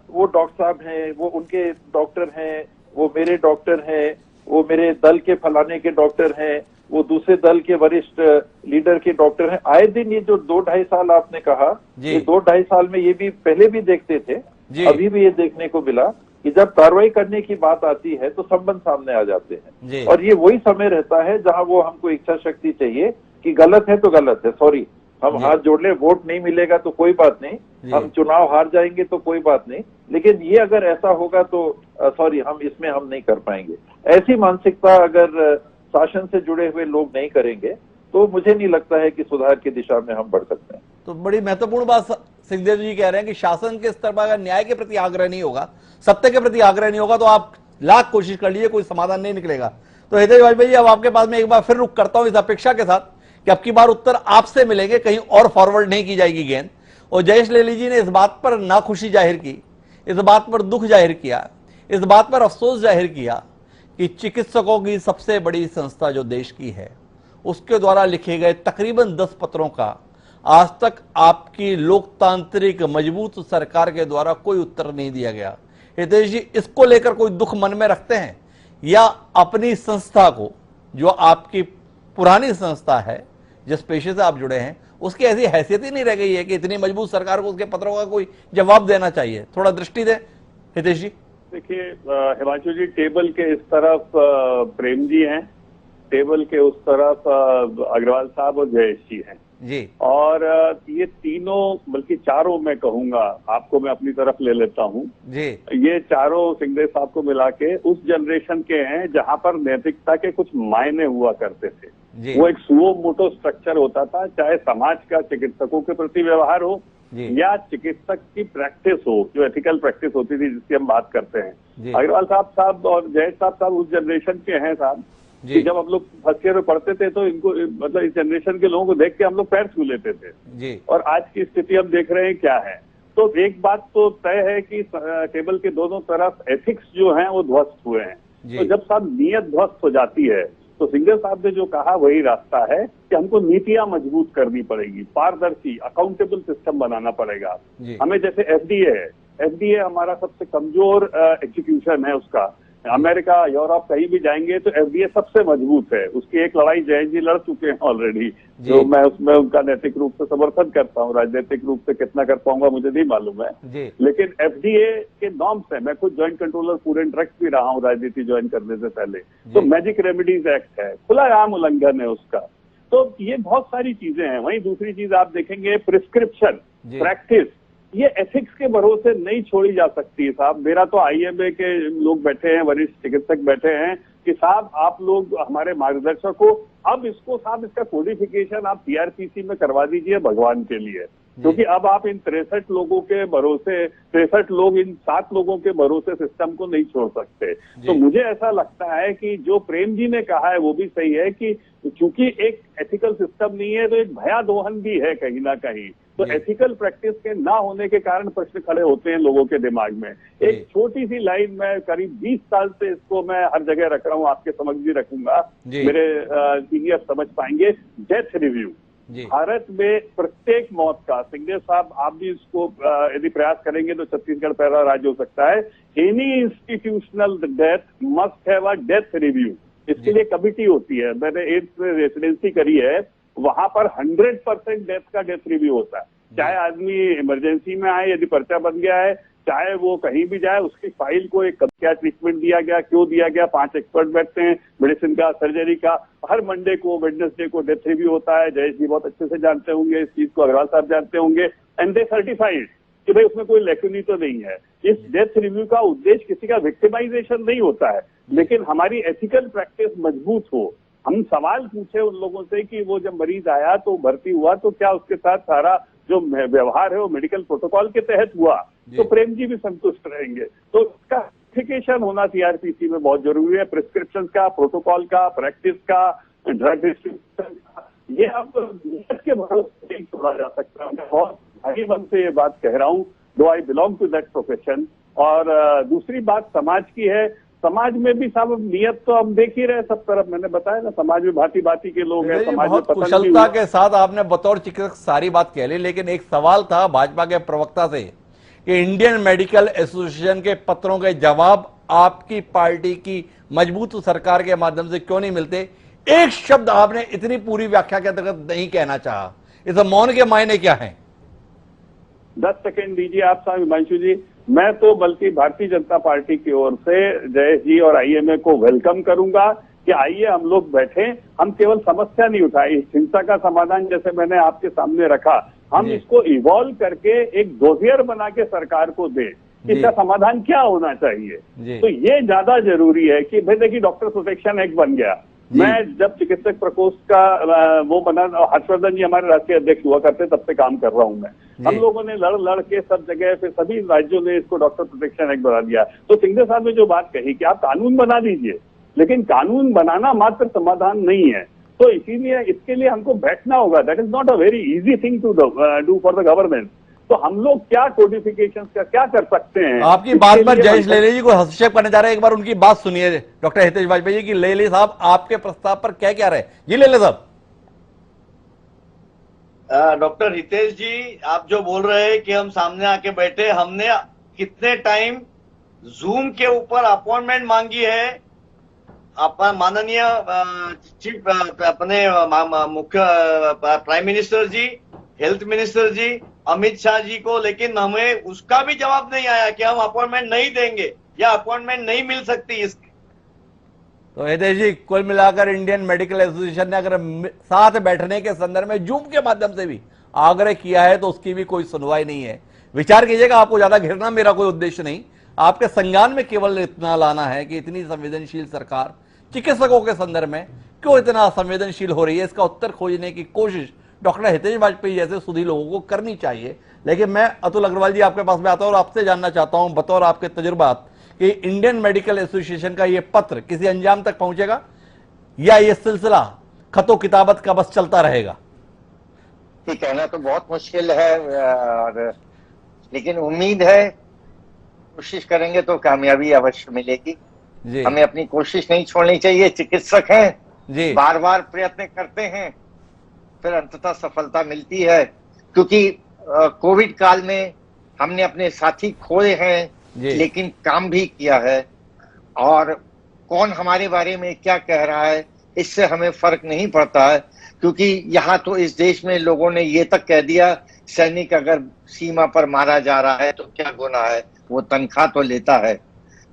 वो डॉक्टर साहब हैं, वो उनके डॉक्टर हैं, वो मेरे डॉक्टर हैं, वो मेरे दल के फलाने के डॉक्टर हैं, वो दूसरे दल के वरिष्ठ लीडर के डॉक्टर हैं, आए दिन ये जो 2-2.5 साल आपने कहा, ये 2-2.5 साल में ये भी पहले भी देखते थे, अभी भी ये देखने को मिला कि जब कार्रवाई करने की बात आती है तो संबंध सामने आ जाते हैं। और ये वही समय रहता है जहां वो हमको इच्छा शक्ति चाहिए कि गलत है तो गलत है, सॉरी, हम हाथ जोड़ ले, वोट नहीं मिलेगा तो कोई बात नहीं, हम चुनाव हार जाएंगे तो कोई बात नहीं, लेकिन ये अगर ऐसा होगा तो सॉरी, हम इसमें हम नहीं कर पाएंगे। ऐसी मानसिकता अगर शासन से जुड़े हुए लोग नहीं करेंगे तो मुझे नहीं लगता है कि सुधार की दिशा में हम बढ़ सकते हैं। तो बड़ी महत्वपूर्ण बात सिंहदेव जी कह रहे हैं कि शासन के स्तर पर अगर न्याय के प्रति आग्रह नहीं होगा, सत्य के प्रति आग्रह नहीं होगा, तो आप लाख कोशिश कर लीजिए, कोई समाधान नहीं निकलेगा। तो हितेश वाजपेयी जी, अब आपके पास में एक बार फिर रुक करता हूं इस अपेक्षा के साथ कि अब की बार उत्तर आपसे मिलेंगे, कहीं और फॉरवर्ड नहीं की जाएगी गेंद। और जयेश लेली जी ने इस बात पर नाखुशी जाहिर की, इस बात पर दुख जाहिर किया, इस बात पर अफसोस जाहिर किया कि चिकित्सकों की सबसे बड़ी संस्था जो देश की है, उसके द्वारा लिखे गए तकरीबन 10 पत्रों का आज तक आपकी लोकतांत्रिक मजबूत सरकार के द्वारा कोई उत्तर नहीं दिया गया। हितेश जी, इसको लेकर कोई दुख मन में रखते हैं, या अपनी संस्था को, जो आपकी पुरानी संस्था है, जिस पेशे से आप जुड़े हैं, उसकी ऐसी हैसियत ही नहीं रह गई है कि इतनी मजबूत सरकार को उसके पत्रों का कोई जवाब देना चाहिए? थोड़ा दृष्टि दें हितेश जी। देखिए हिमांशु जी, टेबल के इस तरफ प्रेम जी हैं, टेबल के उस तरफ अग्रवाल साहब और जयेश जी हैं जी। और ये तीनों, बल्कि चारों मैं कहूंगा, आपको मैं अपनी तरफ ले लेता हूँ जी। ये चारों सिंगदेव साहब को मिला के उस जनरेशन के हैं जहां पर नैतिकता के कुछ मायने हुआ करते थे। वो एक सुओ मोटो स्ट्रक्चर होता था, चाहे समाज का चिकित्सकों के प्रति व्यवहार हो या चिकित्सक की प्रैक्टिस हो, जो एथिकल प्रैक्टिस होती थी जिसकी हम बात करते हैं। अग्रवाल साहब और जयेश साहब उस जनरेशन के हैं साहब कि जब हम लोग फर्स्ट ईयर में पढ़ते थे तो इनको, मतलब इस जनरेशन के लोगों को देख के हम लोग पैर छू लेते थे जी। और आज की स्थिति हम देख रहे हैं क्या है। तो एक बात तो तय है कि टेबल के दोनों तरफ एथिक्स जो हैं वो ध्वस्त हुए हैं। तो जब साहब नीयत ध्वस्त हो जाती है तो सिंगदेव साहब ने जो कहा वही रास्ता है कि हमको नीतियां मजबूत करनी पड़ेगी, पारदर्शी अकाउंटेबल सिस्टम बनाना पड़ेगा हमें। जैसे एफडीए हमारा सबसे कमजोर एग्जीक्यूशन है उसका। अमेरिका, यूरोप कहीं भी जाएंगे तो एफडीए सबसे मजबूत है। उसकी एक लड़ाई जयेश जी लड़ चुके हैं ऑलरेडी, जो मैं उसमें उनका नैतिक रूप से समर्थन करता हूँ। राजनीतिक रूप से कितना कर पाऊंगा मुझे नहीं मालूम है, लेकिन एफडीए के नॉर्म्स है। मैं खुद joint controller food and drugs भी रहा हूँ राजनीति ज्वाइन करने से पहले। तो मैजिक रेमेडीज एक्ट है, खुला आम उल्लंघन है उसका। तो ये बहुत सारी चीजें हैं। वहीं दूसरी चीज आप देखेंगे, प्रिस्क्रिप्शन प्रैक्टिस, ये एथिक्स के भरोसे नहीं छोड़ी जा सकती है साहब। मेरा तो आईएमए के लोग बैठे हैं, वरिष्ठ चिकित्सक बैठे हैं कि साहब आप लोग हमारे मार्गदर्शक हो, अब इसको साहब इसका कोडिफिकेशन आप सीआरपीसी में करवा दीजिए भगवान के लिए, क्योंकि अब आप इन 63 लोगों के भरोसे, 63 लोग इन 7 लोगों के भरोसे सिस्टम को नहीं छोड़ सकते। तो मुझे ऐसा लगता है कि जो प्रेम जी ने कहा है वो भी सही है कि चूंकि एक एथिकल सिस्टम नहीं है तो एक भयादोहन भी है कहीं ना कहीं। तो एथिकल प्रैक्टिस के ना होने के कारण प्रश्न खड़े होते हैं लोगों के दिमाग में। एक छोटी सी लाइन में करीब 20 साल से इसको मैं हर जगह रख रहा हूँ, आपके समझ भी रखूंगा, मेरे सीनियर समझ पाएंगे। डेथ रिव्यू भारत में प्रत्येक मौत का, सिंगदेव साहब आप भी इसको यदि प्रयास करेंगे तो छत्तीसगढ़ पहला राज्य हो सकता है। Any institutional death must have a death review. इसके लिए कमिटी होती है। मैंने एड्स में रेसिडेंसी करी है, वहां पर 100% डेथ का डेथ रिव्यू होता है। चाहे आदमी इमरजेंसी में आए, यदि पर्चा बन गया है, चाहे वो कहीं भी जाए, उसकी फाइल को एक क्या ट्रीटमेंट दिया गया, क्यों दिया गया, 5 एक्सपर्ट बैठते हैं, मेडिसिन का, सर्जरी का। हर मंडे को, वेडनेसडे को डेथ रिव्यू होता है। जयेश जी बहुत अच्छे से जानते होंगे इस चीज को, अग्रवाल साहब जानते होंगे। एंड दे सर्टिफाइड कि भाई उसमें कोई लेक्यूनी तो नहीं है। इस डेथ रिव्यू का उद्देश्य किसी का विक्टिमाइजेशन नहीं होता है, लेकिन हमारी एथिकल प्रैक्टिस मजबूत हो। हम सवाल पूछे उन लोगों से कि वो जब मरीज आया तो भर्ती हुआ तो क्या उसके साथ सारा जो व्यवहार है वो मेडिकल प्रोटोकॉल के तहत हुआ, तो प्रेम जी भी संतुष्ट रहेंगे। तो इसका सर्टिफिकेशन होना सीआरपीसी में बहुत जरूरी है, प्रिस्क्रिप्शन का, प्रोटोकॉल का, प्रैक्टिस का, ड्रग डिस्ट्रीब्यूशन का। ये अब नियत के भरोसे नहीं छोड़ा जा सकता। मैं बहुत भारी मन से ये बात कह रहा हूँ, though I belong to that profession. और दूसरी बात समाज की है। समाज में भी साहब नियत तो हम देख ही रहे सब तरफ। मैंने बताया ना, समाज में भांति भांति के लोग हैं। समाज बहुत कुशलता के साथ आपने बतौर चिकित्सक सारी बात कह ली, लेकिन एक सवाल था भाजपा के प्रवक्ता से कि इंडियन मेडिकल एसोसिएशन के पत्रों के जवाब आपकी पार्टी की मजबूत सरकार के माध्यम से क्यों नहीं मिलते। एक शब्द आपने इतनी पूरी व्याख्या के अंतर्गत नहीं कहना चाहा, इस मौन के मायने क्या है? 10 सेकेंड दीजिए आप साहब हिमांशु जी। मैं तो बल्कि भारतीय जनता पार्टी की ओर से जयेश जी और आईएमए को वेलकम करूंगा कि आइए हम लोग बैठे, हम केवल समस्या नहीं उठाई, हिंसा का समाधान जैसे मैंने आपके सामने रखा, हम इसको इवॉल्व करके एक डोजियर बना के सरकार को दे कि इसका समाधान क्या होना चाहिए। तो ये ज्यादा जरूरी है कि भाई देखिए डॉक्टर प्रोटेक्शन एक्ट बन गया। मैं जब चिकित्सक प्रकोष्ठ का वो बना, हर्षवर्धन जी हमारे राष्ट्रीय अध्यक्ष हुआ करते, तब से काम कर रहा हूं मैं। हम लोगों ने लड़ के सब जगह, फिर सभी राज्यों ने इसको डॉक्टर प्रोटेक्शन एक्ट बना दिया। तो सिंगदेव साहब ने जो बात कही कि आप कानून बना दीजिए, लेकिन कानून बनाना मात्र समाधान नहीं है। तो इसीलिए इसके लिए हमको बैठना होगा। That is not a very easy thing to do for the government. तो हम लोग क्या कोडिफिकेशन का क्या कर सकते हैं? आपकी बात पर जयेश लेले जी को हस्तक्षेप करने जा रहे हैं, एक बार उनकी बात सुनिए डॉक्टर हितेश वाजपेयी जी की। लेले साहब आपके प्रस्ताव पर क्या कह रहे हैं जी? लेले साहब। डॉक्टर हितेश जी, आप जो बोल रहे हैं कि हम सामने आके बैठे, हमने कितने टाइम जूम के ऊपर अपॉइंटमेंट मांगी है माननीय चीफ अपने मुख्य प्राइम मिनिस्टर जी, हेल्थ मिनिस्टर जी, अमित शाह जी को, लेकिन हमें उसका भी जवाब नहीं आया कि हम अपॉइंटमेंट नहीं देंगे या अपॉइंटमेंट नहीं मिल सकती। तो हितेश जी, कुल मिलाकर इंडियन मेडिकल एसोसिएशन ने अगर साथ बैठने के संदर्भ में जूम के माध्यम से भी आग्रह किया है तो उसकी भी कोई सुनवाई नहीं है। विचार कीजिएगा, आपको ज्यादा घेरना मेरा कोई उद्देश्य नहीं, आपके संज्ञान में केवल इतना लाना है कि इतनी संवेदनशील सरकार चिकित्सकों के संदर्भ में क्यों इतना संवेदनशील हो रही है, इसका उत्तर खोजने की कोशिश डॉक्टर हितेश वाजपेयी जैसे सुधी लोगों को करनी चाहिए। लेकिन मैं अतुल अग्रवाल जी आपके पास में आता हूं और आपसे जानना चाहता हूं बतौर आपके तजुर्बात कि इंडियन मेडिकल एसोसिएशन का यह पत्र किसी अंजाम तक पहुंचेगा या यह सिलसिला खतो किताबत का बस चलता रहेगा? ये कहना तो बहुत मुश्किल है, और लेकिन उम्मीद है, कोशिश करेंगे तो कामयाबी अवश्य मिलेगी जी। हमें अपनी कोशिश नहीं छोड़नी चाहिए। चिकित्सक हैं जी, बार बार प्रयत्न करते हैं, फिर अंततः सफलता मिलती है। क्योंकि कोविड काल में हमने अपने साथी खोए हैं लेकिन काम भी किया है, और कौन हमारे बारे में क्या कह रहा है इससे हमें फर्क नहीं पड़ता है। क्योंकि यहाँ तो इस देश में लोगों ने ये तक कह दिया, सैनिक अगर सीमा पर मारा जा रहा है तो क्या गुनाह है, वो तनख्वाह तो लेता है।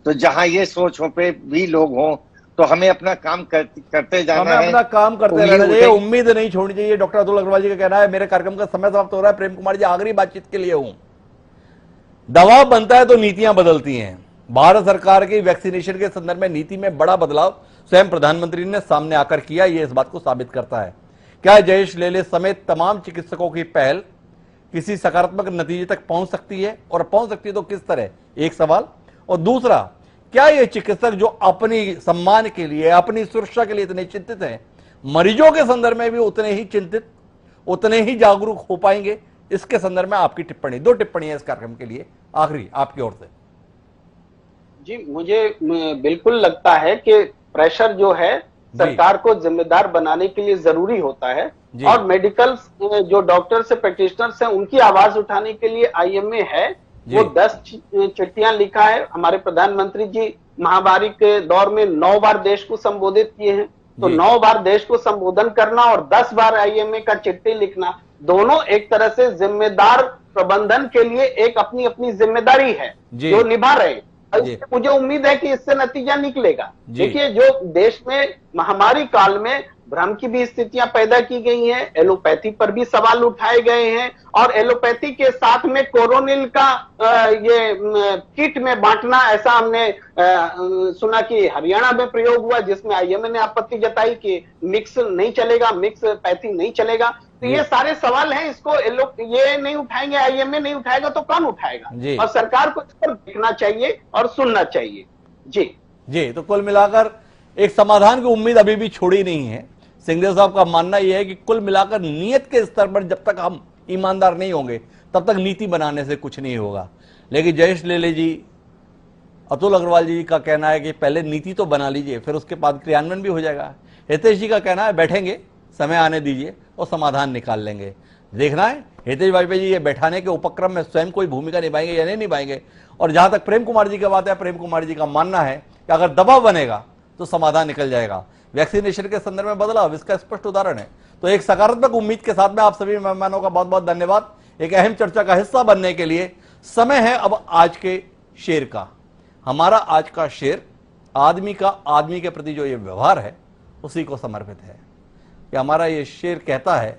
तो जहाँ ये सोच हो पे भी लोग हों तो हमें अपना काम करते जाना है, अपना काम करते रहना चाहिए, उम्मीद नहीं छोड़नी चाहिए। डॉक्टर अतुल अग्रवाल जी का कहना है। मेरे कार्यक्रम का समय समाप्त हो रहा है। प्रेम कुमार जी, आखिरी बातचीत के लिए हूं। दबाव बनता है तो नीतियां बदलती हैं। भारत सरकार की वैक्सीनेशन के संदर्भ में नीति में बड़ा बदलाव स्वयं प्रधानमंत्री ने सामने आकर किया, यह इस बात को साबित करता है। क्या जयेश लेले समेत तमाम चिकित्सकों की पहल किसी सकारात्मक नतीजे तक पहुंच सकती है, और पहुंच सकती है तो किस तरह, एक सवाल। और दूसरा, क्या ये चिकित्सक जो अपनी सम्मान के लिए, अपनी सुरक्षा के लिए इतने चिंतित हैं, मरीजों के संदर्भ में भी उतने ही चिंतित, उतने ही जागरूक हो पाएंगे? इसके संदर्भ में आपकी टिप्पणी, 2 टिप्पणियां इस कार्यक्रम के लिए आखिरी आपकी ओर से। जी, मुझे बिल्कुल लगता है कि प्रेशर जो है सरकार को जिम्मेदार बनाने के लिए जरूरी होता है, और मेडिकल जो डॉक्टर्स है, प्रैक्टिशनर्स हैं, उनकी आवाज उठाने के लिए आईएमए है। वो 10 चिट्ठियां लिखा है। हमारे प्रधानमंत्री जी महामारी के दौर में 9 बार देश को संबोधित किए हैं, तो 9 बार देश को संबोधन करना और 10 बार आईएमए का चिट्ठी लिखना, दोनों एक तरह से जिम्मेदार प्रबंधन के लिए एक अपनी अपनी जिम्मेदारी है जो निभा रहे हैं। मुझे उम्मीद है कि इससे नतीजा निकलेगा। देखिए, जो देश में महामारी काल में भ्रम की भी स्थितियां पैदा की गई हैं, एलोपैथी पर भी सवाल उठाए गए हैं, और एलोपैथी के साथ में कोरोनिल का ये किट में बांटना, ऐसा हमने सुना कि हरियाणा में प्रयोग हुआ, जिसमें आईएमए ने आपत्ति जताई कि मिक्स नहीं चलेगा, मिक्स पैथी नहीं चलेगा। तो ये सारे सवाल हैं, इसको ये नहीं उठाएंगे, आईएमए नहीं उठाएगा तो कौन उठाएगा? और सरकार को इस पर देखना चाहिए और सुनना चाहिए। जी, तो कुल मिलाकर एक समाधान की उम्मीद अभी भी छोड़ी नहीं है। सिंघदेव साहब का मानना यह है कि कुल मिलाकर नियत के स्तर पर जब तक हम ईमानदार नहीं होंगे तब तक नीति बनाने से कुछ नहीं होगा। लेकिन जयेश लेले जी, अतुल अग्रवाल जी का कहना है कि पहले नीति तो बना लीजिए, फिर उसके बाद क्रियान्वयन भी हो जाएगा। हितेश जी का कहना है बैठेंगे, समय आने दीजिए और समाधान निकाल लेंगे। देखना है हितेश वाजपेयी जी ये बैठाने के उपक्रम में स्वयं कोई भूमिका निभाएंगे या नहीं निभाएंगे। और जहां तक प्रेम कुमार जी की बात है, प्रेम कुमार जी का मानना है कि अगर दबाव बनेगा तो समाधान निकल जाएगा। वैक्सीनेशन के संदर्भ में बदलाव इसका स्पष्ट उदाहरण है। तो एक सकारात्मक उम्मीद के साथ में आप सभी मेहमानों का बहुत बहुत धन्यवाद एक अहम चर्चा का हिस्सा बनने के लिए। समय है अब आज के शेर का। हमारा आज का शेर आदमी का आदमी के प्रति जो ये व्यवहार है उसी को समर्पित है। कि हमारा ये शेर कहता है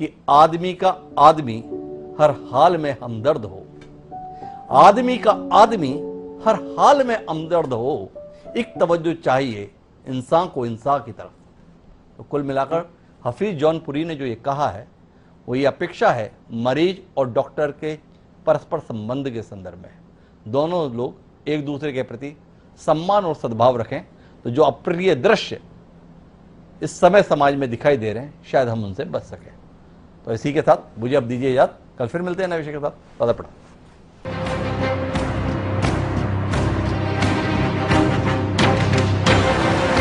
कि आदमी का आदमी हर हाल में हमदर्द हो, आदमी का आदमी हर हाल में हमदर्द हो, एक तवज्जो चाहिए इंसान को इंसान की तरफ। तो कुल मिलाकर हफीज जौनपुरी ने जो ये कहा है वो ये अपेक्षा है मरीज और डॉक्टर के परस्पर संबंध के संदर्भ में दोनों लोग एक दूसरे के प्रति सम्मान और सद्भाव रखें। तो जो अप्रिय दृश्य इस समय समाज में दिखाई दे रहे हैं शायद हम उनसे बच सकें। तो इसी के साथ मुझे अब दीजिए इजाजत, कल फिर मिलते हैं नए विषय के साथ। प्रणाम।